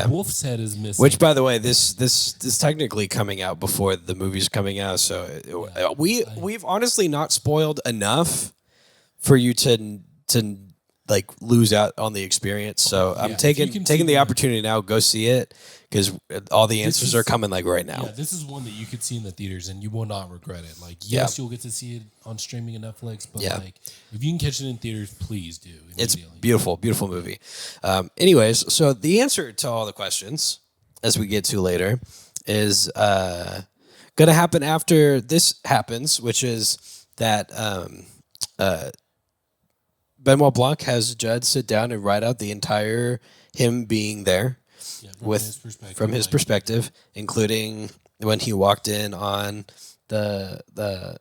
wolf's head is missing. Which, by the way, this is technically coming out before the movie's coming out, so we've honestly not spoiled enough for you to like lose out on the experience. So I'm Yeah, if taking you can taking see the the- opportunity now. Go see it because all the answers is- are coming like right now. Yeah, this is one that you could see in the theaters and you will not regret it. Like, Yeah. yes, you'll get to see it on streaming and Netflix, but Yeah. like, if you can catch it in theaters, please do. It's Immediately. beautiful, beautiful movie. Anyways, so the answer to all the questions, as we get to later, is going to happen after this happens, which is that Benoit Blanc has Judd sit down and write out the entire him being there Yeah, from his like, perspective, including when he walked in on the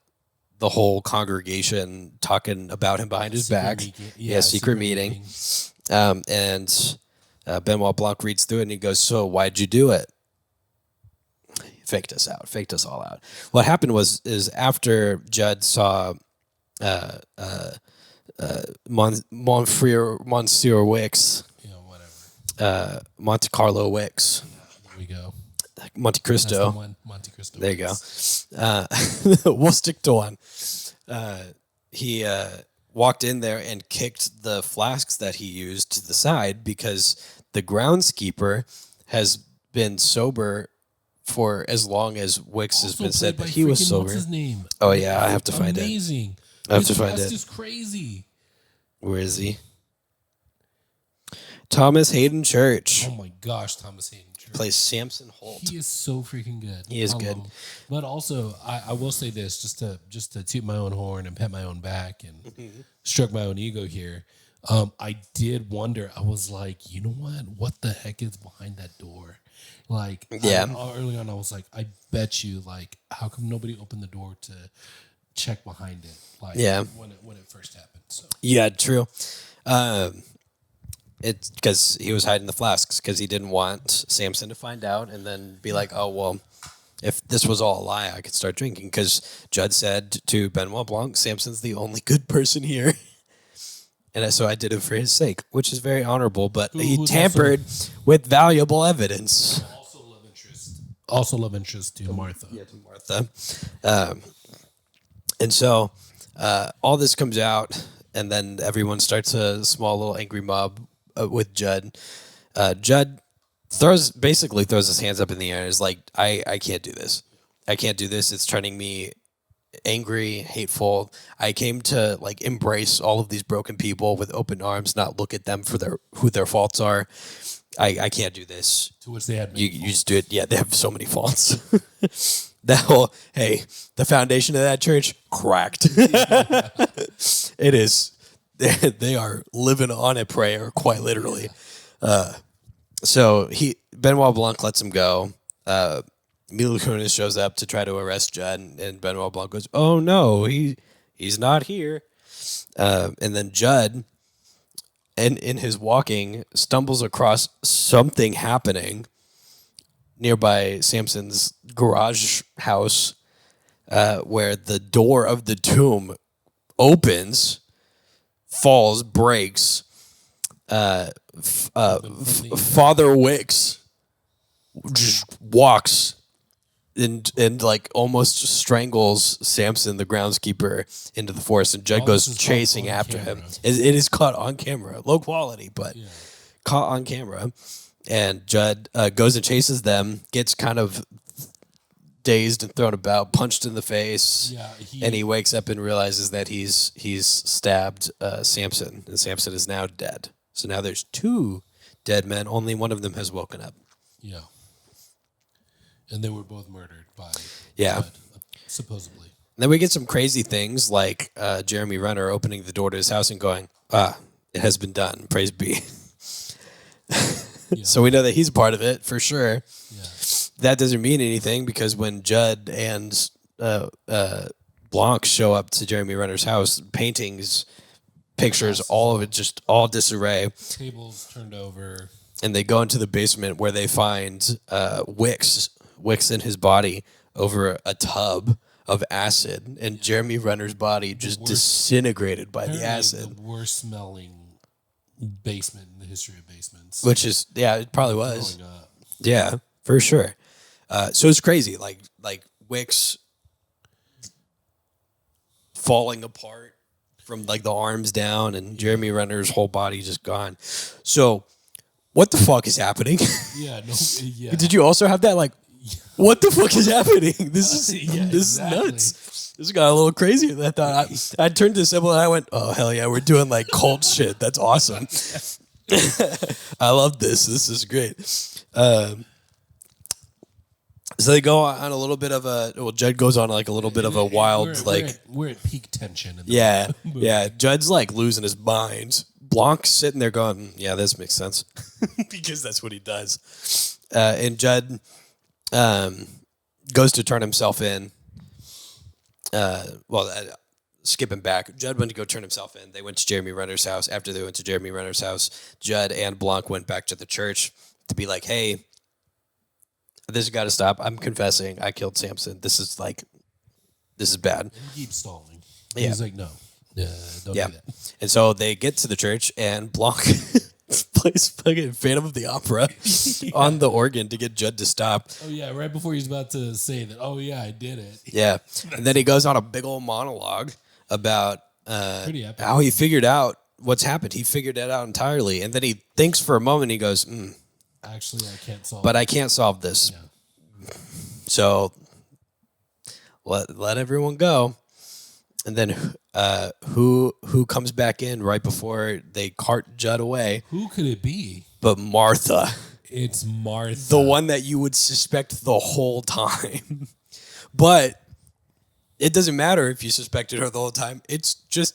whole congregation talking about him behind his back. Secret meeting. And Benoit Blanc reads through it and he goes, "So why'd you do it?" Faked us out. Faked us all out. What happened is after Judd saw Monsieur Wicks, whatever. Monte Carlo Wicks, There we go. Monte That's Cristo. the one, Monte Cristo. There you go. We'll stick to one. He walked in there and kicked the flasks that he used to the side because the groundskeeper has been sober for as long as Wicks has Also been said played that by he was freaking- sober. What's his name? Oh, yeah, I have to find it. Amazing. I have to His find cast it. is crazy. Where is he? Thomas Hayden Church Oh my gosh, Thomas Hayden Church. plays Samson Holt. He is so freaking good. He is I love good. him. But also, I will say this just to toot my own horn and pat my own back and stroke my own ego here. I did wonder. I was like, you know what? What the heck is behind that door? Like, Yeah. early on, I was like, I bet you, like, how come nobody opened the door to check behind it? Like, Yeah. when it first happened. So Yeah, true. It's because he was hiding the flasks because he didn't want Samson to find out and then be like, "Oh well, if this was all a lie, I could start drinking." Because Judd said to Benoit Blanc, "Samson's the only good person here," and so I did it for his sake, which is very honorable. But he who's tampered with valuable evidence. also love interest to Martha. Yeah, to Martha. And so all this comes out, and then everyone starts a small little angry mob with Judd. Judd basically throws his hands up in the air and is like, I can't do this. I can't do this. It's turning me angry, hateful. I came to like embrace all of these broken people with open arms, not look at them for who their faults are. I can't do this. To which they had You just do it. Yeah, they have so many faults. The foundation of that church cracked. It is. They are living on a prayer, quite literally. So Benoit Blanc lets him go. Mila Kunis shows up to try to arrest Judd, and Benoit Blanc goes, "Oh no, he's not here." And then Judd, and in his walking, stumbles across something happening nearby Samson's garage house, where the door of the tomb opens, falls, breaks. Father Wicks just walks and like almost strangles Samson, the groundskeeper, into the forest, and Judd All goes this is caught chasing on after him. camera. It is caught on camera, low quality, but caught on camera. And Judd goes and chases them, gets kind of dazed and thrown about, punched in the face, and he wakes up and realizes that he's stabbed Samson, and Samson is now dead. So now there's two dead men. Only one of them has woken up. Yeah. And they were both murdered by Yeah. Judd, supposedly. And then we get some crazy things like Jeremy Renner opening the door to his house and going, it has been done. Praise be. Yeah. So we know that he's part of it for sure. Yeah. That doesn't mean anything because when Judd and Blanc show up to Jeremy Renner's house, paintings, pictures, all of it just all disarray. Tables turned over. And they go into the basement where they find Wicks in his body over a tub of acid, and Jeremy Renner's body just disintegrated by the acid. The worst smelling basement in the history of basements. Which is, yeah, it probably was. Growing up. Yeah, for sure. So it's crazy, like Wicks falling apart from like the arms down, and Jeremy Renner's whole body just gone. So, what the fuck is happening? Yeah, no, yeah. Did you also have that like, what the fuck is happening? This is Yeah, this exactly. is nuts. This got a little crazy than I thought. I turned to Sybil and I went, oh hell yeah, we're doing like cult shit. That's awesome. I love this. This is great. So they go on a little bit of a. Well, Judd goes on like a little bit of a wild we're at peak tension. In the Yeah, movie. yeah. Judd's like losing his mind. Blanc's sitting there going, "Yeah, this makes sense," because that's what he does. And Judd goes to turn himself in. Skipping back, Judd went to go turn himself in. They went to Jeremy Renner's house. After they went to Jeremy Renner's house, Judd and Blanc went back to the church to be like, "Hey, this has got to stop. I'm confessing. I killed Samson. This is bad." And he keeps stalling. Yeah. He's like, no, don't Yeah. do that. And so they get to the church, and Blanc plays fucking Phantom of the Opera on the organ to get Judd to stop. Oh yeah, right before he's about to say that. Oh yeah, I did it. Yeah. And then he goes on a big old monologue about Pretty epic. how he figured out what's happened. He figured it out entirely. And then he thinks for a moment. He goes, Actually, I can't solve. but I can't solve this. Yeah. So let everyone go. And then who comes back in right before they cart Judd away? Who could it be? But Martha, It's Martha. the one that you would suspect the whole time. But it doesn't matter if you suspected her the whole time. It's just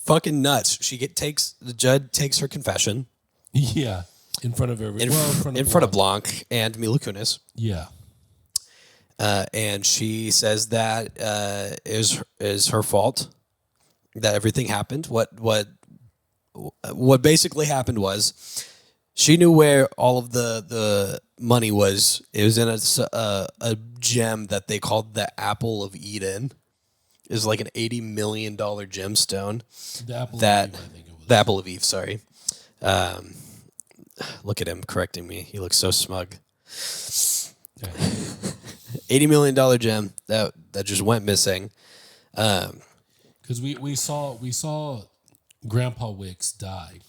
fucking nuts. Judd takes her confession Yeah, in front of everyone. in front of Blanc and Mila Kunis. Yeah. And she says that is her fault, that everything happened. What basically happened was she knew where all of the money was. It was in a gem that they called the Apple of Eden. It was like an $80 million gemstone. The Apple That of Eve, I think it was. the Apple of Eve. Sorry. Look at him correcting me. He looks so smug. Yeah. $80 million gem that just went missing. Because we saw Grandpa Wicks die.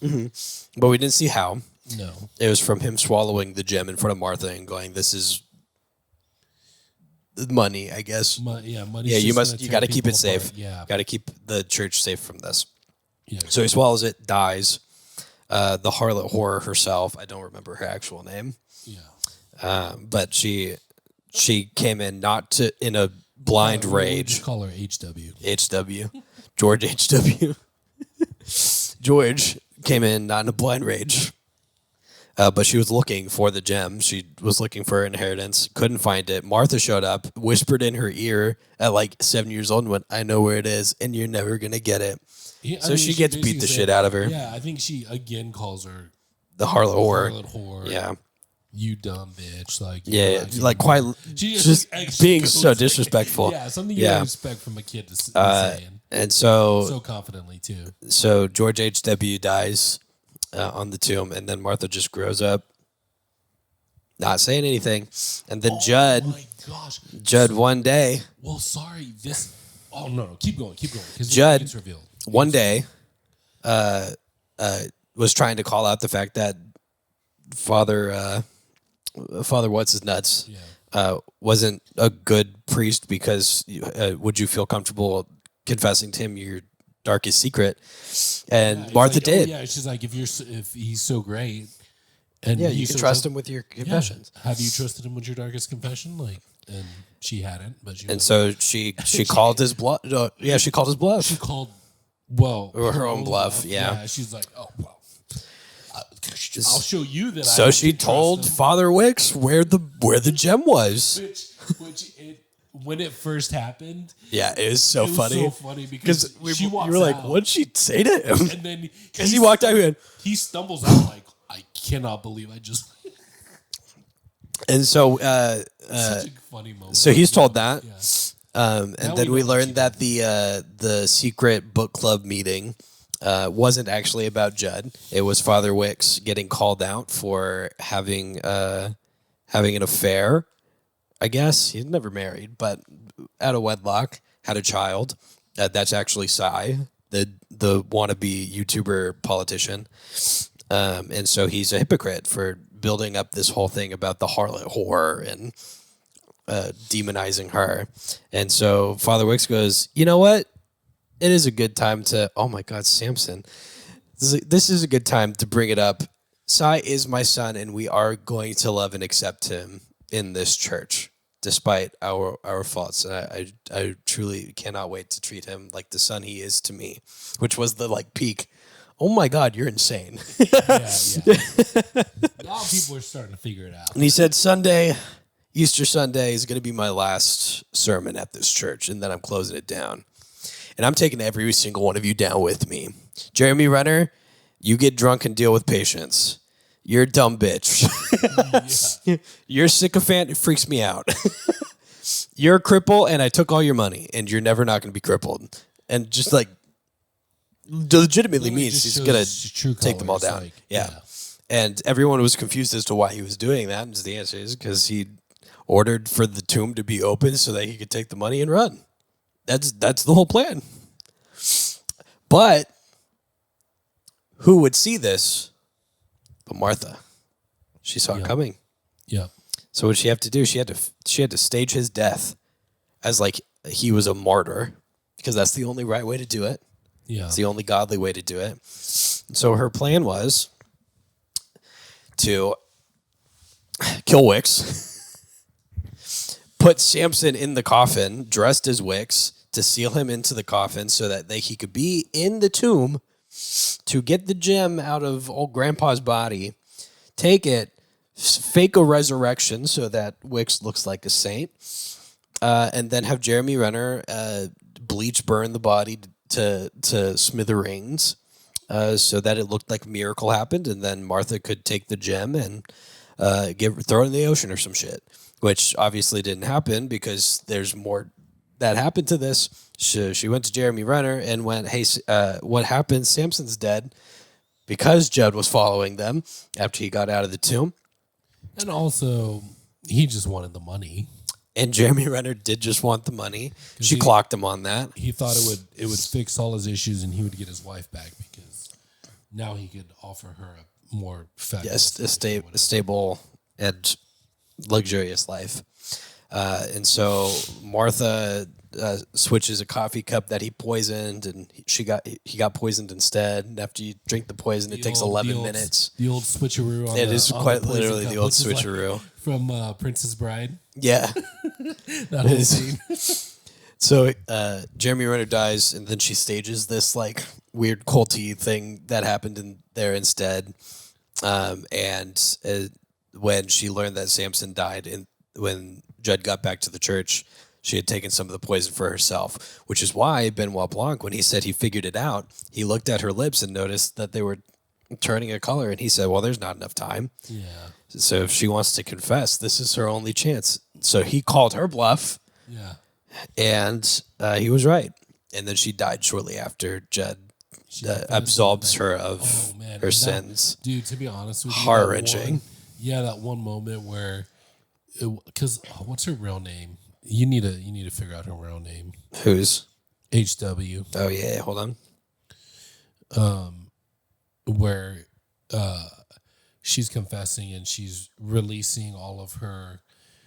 But we didn't see how. No. It was from him swallowing the gem in front of Martha and going, "This is money, I guess." Money. Yeah, you got to keep it safe. Yeah. Got to keep the church safe from this. Yeah. So he swallows it, dies. The harlot whore herself, I don't remember her actual name, Yeah. but she came in in a blind We'll rage. just call her HW. HW, George HW. George came in not in a blind rage, but she was looking for the gem. She was looking for her inheritance, couldn't find it. Martha showed up, whispered in her ear at like 7 years old and went, "I know where it is, and you're never going to get it." Yeah, So she gets beat basically the said- shit out of her. Yeah, I think she again calls her The harlot whore. harlot whore. Yeah. You dumb bitch. Like Yeah, like quite She just actually being goes so like- disrespectful. Yeah, something you Yeah. don't expect from a kid to saying And so so confidently too. George H.W. dies on the tomb, and then Martha just grows up, not saying anything. And then Oh my gosh. Judd one day, Well, sorry. This. Oh no, keep going. Because Judd- it's revealed. one day, was trying to call out the fact that Father what's his nuts Yeah. wasn't a good priest because would you feel comfortable confessing to him your darkest secret? And It's Martha like, did. yeah, she's like, if he's so great, and Yeah, he's you can so trust good- him with your Yeah. confessions. Have you trusted him with your darkest confession? Like, and she hadn't, but she And was- so she called his bluff. She called his bluff. she called Or her own bluff, yeah. She's like, oh well, I'll show you that. I So don't she trust told him. Father Wicks where the gem was. When it first happened, Yeah, it was so it was funny. so funny because Because she you walks were like, out, what'd she say to him? and then Because he walked out and he stumbles out like, I cannot believe I just. and so Such a funny moment. so he's told that. Yeah. And Now then we we know learned that the secret book club meeting wasn't actually about Judd. It was Father Wicks getting called out for having an affair. I guess he's never married, but out of wedlock had a child. That's actually Cy, the wannabe YouTuber politician. And so he's a hypocrite for building up this whole thing about the harlot whore and demonizing her. And so Father Wicks goes, you know what? It is a good time to, oh my God, Samson. This is a good time to bring it up. Sai is my son, and we are going to love and accept him in this church, despite our faults. And I truly cannot wait to treat him like the son he is to me, which was the like peak. Oh my God, you're insane. Yeah. Now people are starting to figure it out. And he said, Easter Sunday is going to be my last sermon at this church, and then I'm closing it down. And I'm taking every single one of you down with me. Jeremy Renner, you get drunk and deal with patience. You're a dumb bitch. Yeah. You're a sycophant. It freaks me out. You're a cripple, and I took all your money, and you're never not going to be crippled. And just like legitimately means he's going to take them all down. Like, yeah. And everyone was confused as to why he was doing that. And the answer is because he ordered for the tomb to be open so that he could take the money and run. That's the whole plan. But who would see this? But Martha. She saw it coming. Yeah. So what did she have to do? She had to stage his death as like he was a martyr, because that's the only right way to do it. Yeah. It's the only godly way to do it. And so her plan was to kill Wicks, put Samson in the coffin, dressed as Wicks, to seal him into the coffin so that he could be in the tomb to get the gem out of old grandpa's body, take it, fake a resurrection so that Wicks looks like a saint, and then have Jeremy Renner bleach burn the body to smithereens so that it looked like a miracle happened, and then Martha could take the gem and throw it in the ocean or some shit, which obviously didn't happen because there's more that happened to this. She went to Jeremy Renner and went, hey, what happened? Samson's dead, because Judd was following them after he got out of the tomb. And also, he just wanted the money. And Jeremy Renner did just want the money. She clocked him on that. He thought it would fix all his issues and he would get his wife back, because now he could offer her a more fabulous, a stable and luxurious life. And so Martha switches a coffee cup that he poisoned, and he got poisoned instead. And after you drink the poison, it takes 11 minutes. The old switcheroo. It is quite literally the old switcheroo. Like from Princess Bride. Yeah. That whole scene. So Jeremy Renner dies, and then she stages this like weird culty thing that happened in there instead. And when she learned that Samson died, and when Judd got back to the church, she had taken some of the poison for herself, which is why Benoit Blanc, when he said he figured it out, he looked at her lips and noticed that they were turning a color, and he said, well, there's not enough time. Yeah. So if she wants to confess, this is her only chance. So he called her bluff. Yeah. And he was right. And then she died shortly after Judd absolves her of her sins. Dude, to be honest with you, heart-wrenching. That one moment where, because what's her real name? You need to figure out her real name. Whose? HW. Oh yeah, hold on. Where she's confessing and she's releasing all of her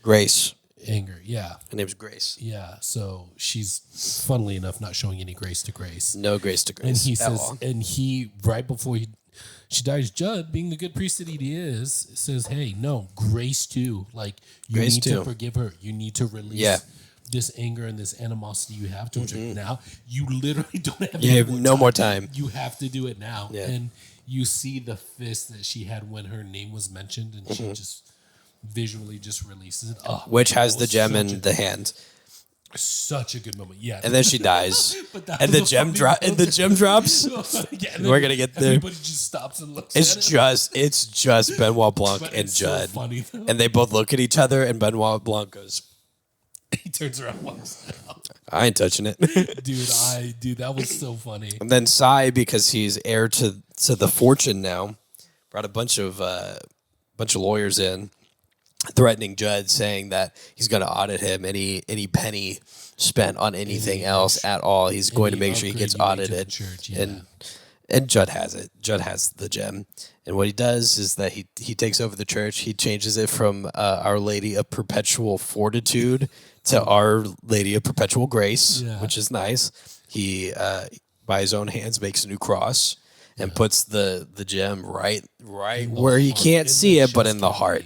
Grace. Anger. Yeah. Her name's Grace. Yeah. So she's, funnily enough, not showing any grace to Grace. No grace to Grace. And he says, and he, right before she dies, Judd, being the good priest that he is, says, hey, no, grace too. Like, you need to forgive her. You need to release this anger and this animosity you have towards her. Now, you literally don't have more time. You have to do it now. Yeah. And you see the fist that she had when her name was mentioned, and she just visually just releases it. Oh, which has the gem in the hand. Such a good moment, yeah. And then she dies, and the gem drops. We're gonna get there. Everybody just stops and looks. It's just Benoit Blanc and Judd, so funny, and they both look at each other, and Benoit Blanc goes. He turns around, and walks out. I ain't touching it, dude. That was so funny. And then Sai, because he's heir to the fortune now, brought a bunch of lawyers in. threatening Judd, saying that he's going to audit him. Any penny spent on anything else at all, he's going to make sure he gets audited. Church, yeah. And Judd has it. Judd has the gem. And what he does is that he takes over the church. He changes it from Our Lady of Perpetual Fortitude to Our Lady of Perpetual Grace, which is nice. He, by his own hands, makes a new cross and puts the gem right where you can't see it, but in the heart.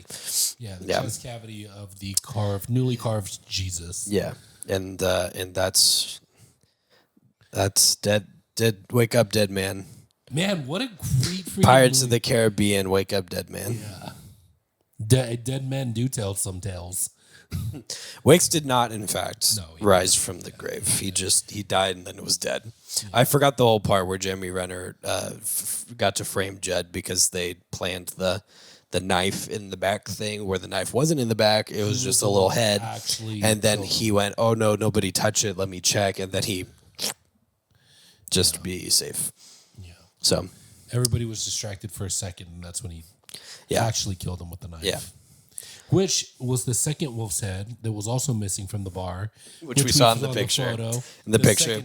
Yeah, the chest cavity of the newly carved Jesus. Yeah, and that's dead. Wake up, dead man. Man, what a great freaking Pirates movie. of the Caribbean. Wake up, dead man. Yeah, dead men do tell some tales. Wakes did not, in fact, he rise from the grave. He died and then was dead. I forgot the whole part where Jeremy Renner got to frame Judd because they planned the knife in the back thing where the knife wasn't in the back. It was just a little head. And then he went, "Oh no, nobody touch it. Let me check." And then he just to be safe. Yeah. So everybody was distracted for a second, and that's when he actually killed him with the knife. Yeah. Which was the second wolf's head that was also missing from the bar, which we saw in the picture. Photo, in the picture,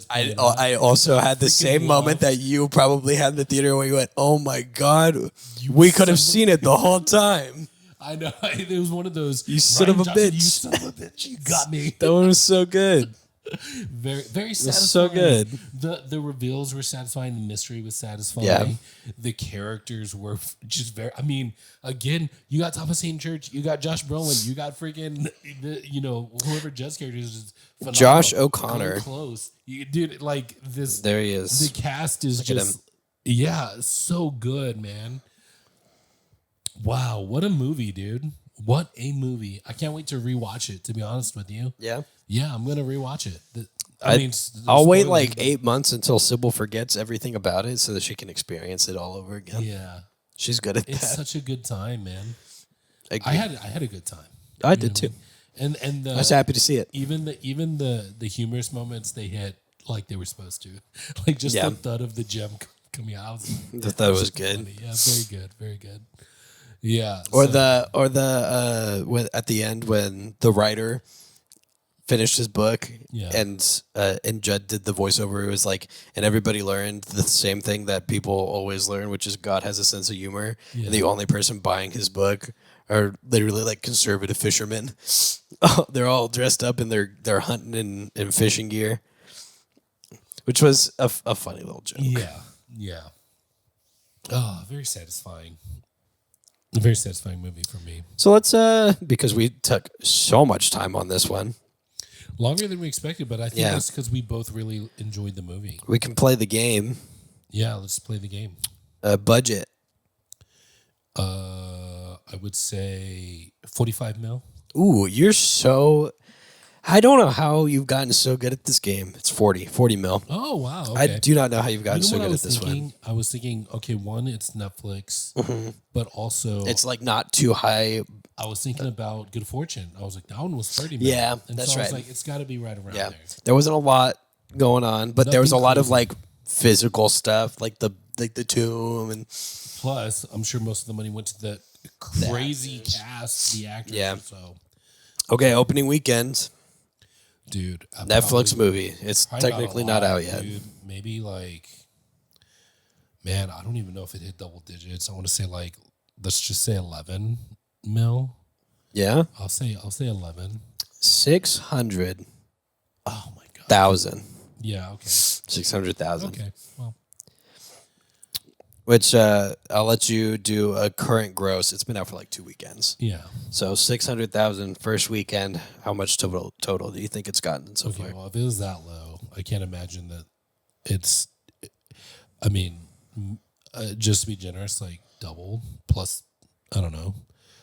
I also had the same moment that you probably had in the theater where you went, "Oh my god, we could have seen it the whole time." I know it was one of those. You son of a bitch! You son of a bitch! You got me. That one was so good. Very, very satisfying. So good. The reveals were satisfying. The mystery was satisfying. Yeah. The characters were just very. I mean, again, you got Thomas Hayden Church, you got Josh Brolin, you got freaking, whoever Judd's character is phenomenal. Josh O'Connor. Come close, dude. Like this. There he is. The cast is just, so good, man. Wow, what a movie, dude. What a movie. I can't wait to rewatch it, to be honest with you. Yeah. Yeah, I'm going to rewatch it. I'll wait like 8 months until Sybil forgets everything about it so that she can experience it all over again. Yeah. She's good at that. It's such a good time, man. I had a good time. I did too. And I was happy to see it. Even the humorous moments, they hit like they were supposed to. Like just the thud of the gem coming out. The thud was good. Funny. Yeah, very good. Very good. Yeah. Or when at the end when the writer finished his book and Judd did the voiceover, it was like, and everybody learned the same thing that people always learn, which is God has a sense of humor. And the only person buying his book are literally like conservative fishermen. They're all dressed up in their hunting and fishing gear, which was a funny little joke. Yeah. Oh, very satisfying. A very satisfying movie for me. So let's because we took so much time on this one. Longer than we expected, but I think that's because we both really enjoyed the movie. We can play the game. Yeah, let's play the game. Budget. I would say 45 mil. Ooh, you're so... I don't know how you've gotten so good at this game. It's 40 mil. Oh, wow. Okay. I do not know how you've gotten so good at this one. I was thinking, okay, one, it's Netflix, but also... It's like not too high. I was thinking about Good Fortune. I was like, that one was 30 mil. Yeah, and that's so right. I was like, it's got to be right around there. There wasn't a lot going on, but there was a lot of like physical stuff, like the tomb and... Plus, I'm sure most of the money went to the crazy cast, the actors. Yeah. So. Okay, opening weekend. Dude. Netflix movie. It's technically not out yet. Dude, maybe like, man, I don't even know if it hit double digits. I want to say like, let's just say 11 mil. Yeah? I'll say 11. 600. Oh my God. 1,000. Yeah, okay. 600,000. Okay, well. Which I'll let you do a current gross. It's been out for like 2 weekends. Yeah. So 600,000 first weekend. How much total do you think it's gotten so far? Well, if it was that low, I can't imagine that it's. I mean, just to be generous, like double plus. I don't know.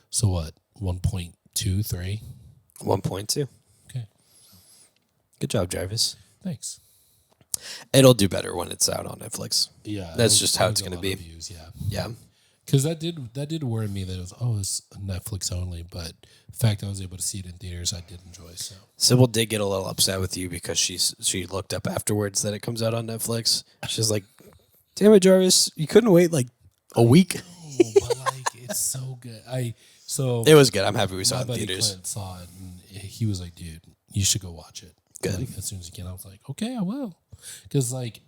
So what? 1.23. 1.2. Okay. Good job, Jarvis. Thanks. It'll do better when it's out on Netflix. Yeah, that's just how it's going to be. Views, yeah. Because that did worry me that it was it's Netflix only, but the fact I was able to see it in theaters, I did enjoy. So Sybil did get a little upset with you because she looked up afterwards that it comes out on Netflix. She's like, "Damn it, Jarvis, you couldn't wait like a week." But like It's so good. It was good. I'm happy we saw my it in buddy theaters. Clint saw it, and he was like, "Dude, you should go watch it." Good. Like, as soon as you can. I was like, "Okay, I will," because like.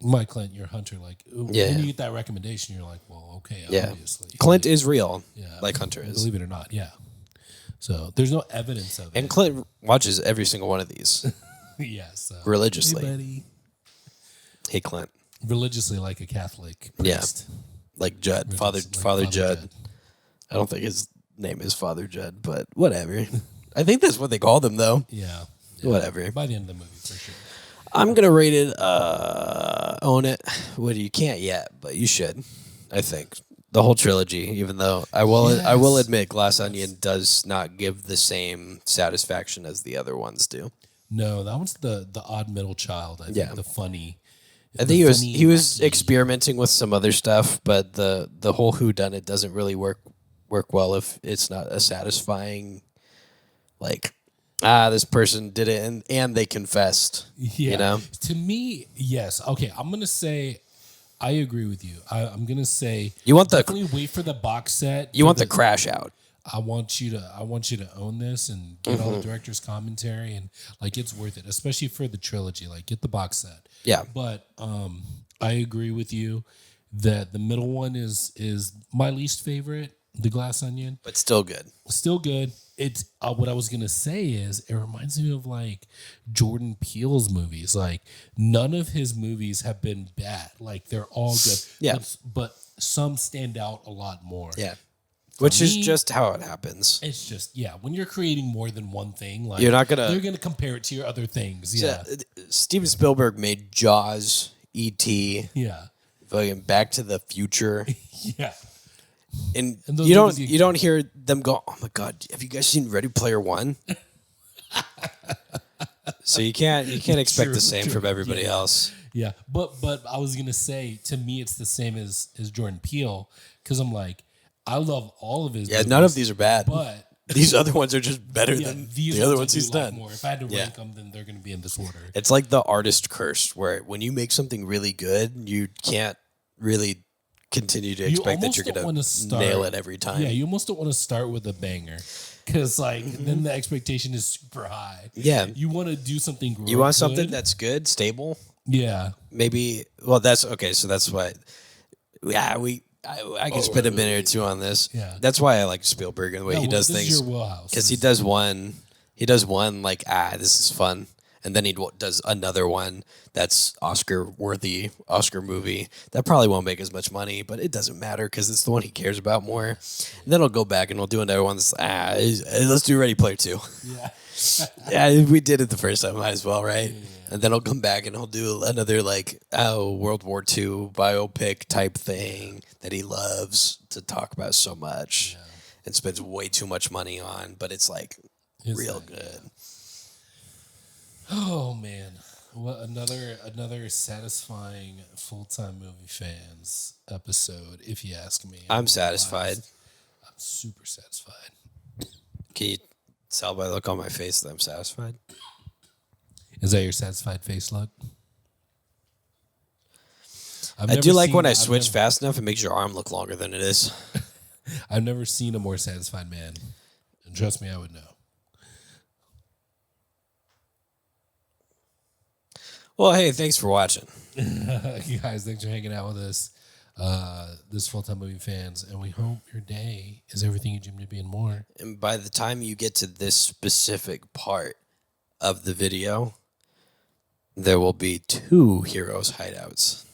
My Clint, you're a hunter. Like Yeah. when you get that recommendation, you're like, "Well, okay, Yeah. obviously." Clint is real, Yeah. like Hunter is. Believe it or not, yeah. So there's no evidence of And it. Clint watches every single one of these Yeah, so religiously. Hey, buddy. Hey, Clint. Religiously, like a Catholic Yeah. priest. Like Judd. Religiously, Father like Judd. I don't think his name is Father Judd, but whatever. I think that's what they called him, though. Yeah. Whatever. By the end of the movie, for sure. I'm going to rate it, own it. Well, you can't yet, but you should, I think. The whole trilogy, even though I will admit Glass Onion does not give the same satisfaction as the other ones do. No, that one's the odd middle child. I think Yeah. the funny. I think he was experimenting with some other stuff, but the whole whodunit doesn't really work well if it's not a satisfying, like, this person did it and they confessed. Yeah. You know? To me, yes. Okay, I'm gonna say I agree with you. I'm gonna say You want the definitely wait for the box set. you want the crash out. I want you to own this and get all the director's commentary, and like it's worth it, especially for the trilogy. Like get the box set. Yeah. But I agree with you that the middle one is my least favorite, The Glass Onion. But still good. Still good. It's what I was gonna say is it reminds me of like Jordan Peele's movies. Like none of his movies have been bad. Like they're all good. Yeah. But some stand out a lot more. Yeah. Which is me- just how it happens. It's just when you're creating more than one thing, like You're not gonna- they're gonna compare it to your other things. Yeah. Steven Spielberg made Jaws, E.T., Yeah. fucking Back to the Future. Yeah. And those you movies don't hear them go, "Oh my god, have you guys seen Ready Player One?" So you can't expect True, the same true. from everybody else. Yeah. But I was gonna say to me it's the same as Jordan Peele, because I'm like, I love all of his Yeah, movies, none of these are bad. but These other ones are just better than these the other I ones do he's like done. more. If I had to Yeah. rank them, then they're gonna be in this order. It's like the artist curse, where when you make something really good, you can't really continue to expect that almost you're don't going wanna to start- nail it every time. Yeah, you almost don't want to start with a banger, because like then the expectation is super high. Yeah. You want to do something. You want something that's good, stable, yeah. maybe. Well, that's okay. So that's why. Yeah, I can spend a minute or two on this. Yeah. That's why I like Spielberg and the way Yeah, he well, does this is things. your wheelhouse. Because he does one like, this is fun, and then he does another one that's Oscar worthy, Oscar movie that probably won't make as much money, but it doesn't matter because it's the one he cares about more. And then he'll go back and he'll do another one that's let's do Ready Player 2. Yeah. Yeah, we did it the first time, might as well, right? And then he'll come back and he'll do another like World War II biopic type thing that he loves to talk about so much and spends way too much money on, but it's like It's real like, good. Oh man, what another satisfying full-time movie fans episode, if you ask me. I'm satisfied. I'm super satisfied. Can you tell by the look on my face that I'm satisfied? Is that your satisfied face look? I do like when I switch fast enough, it makes your arm look longer than it is. I've never seen a more satisfied man, and trust me, I would know. Well, hey, thanks for watching. You guys, thanks for hanging out with us. This full-time movie fans, and we hope your day is everything you dreamed to be and more. And by the time you get to this specific part of the video, there will be 2 Heroes hideouts,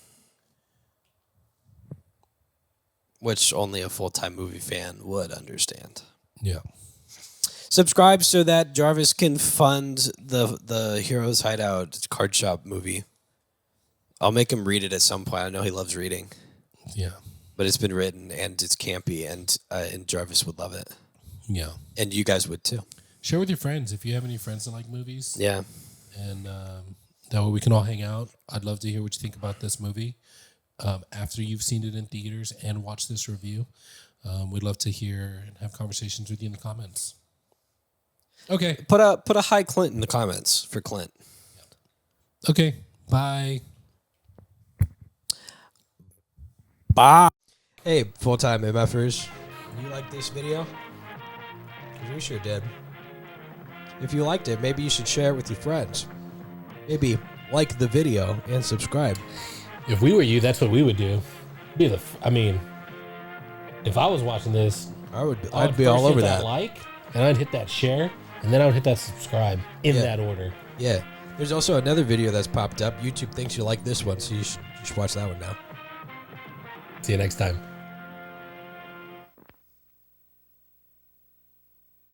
which only a full-time movie fan would understand. Yeah. Subscribe so that Jarvis can fund the Heroes Hideout card shop movie. I'll make him read it at some point. I know he loves reading, Yeah. but it's been written and it's campy, and Jarvis would love it, Yeah. and you guys would too. Share with your friends if you have any friends that like movies. Yeah. And that way we can all hang out. I'd love to hear what you think about this movie after you've seen it in theaters and watch this review. We'd love to hear and have conversations with you in the comments. Okay. Put a hi Clint in the comments for Clint. Okay. Bye. Bye. Hey, full-time MFers. You like this video? 'Cause we sure did. If you liked it, maybe you should share it with your friends. Maybe like the video and subscribe. If we were you, that's what we would do. I mean, if I was watching this, I'd be all over hit that. Like, and I'd hit that share, and then I would hit that subscribe in that order. Yeah. There's also another video that's popped up. YouTube thinks you like this one, so you should watch that one now. See you next time.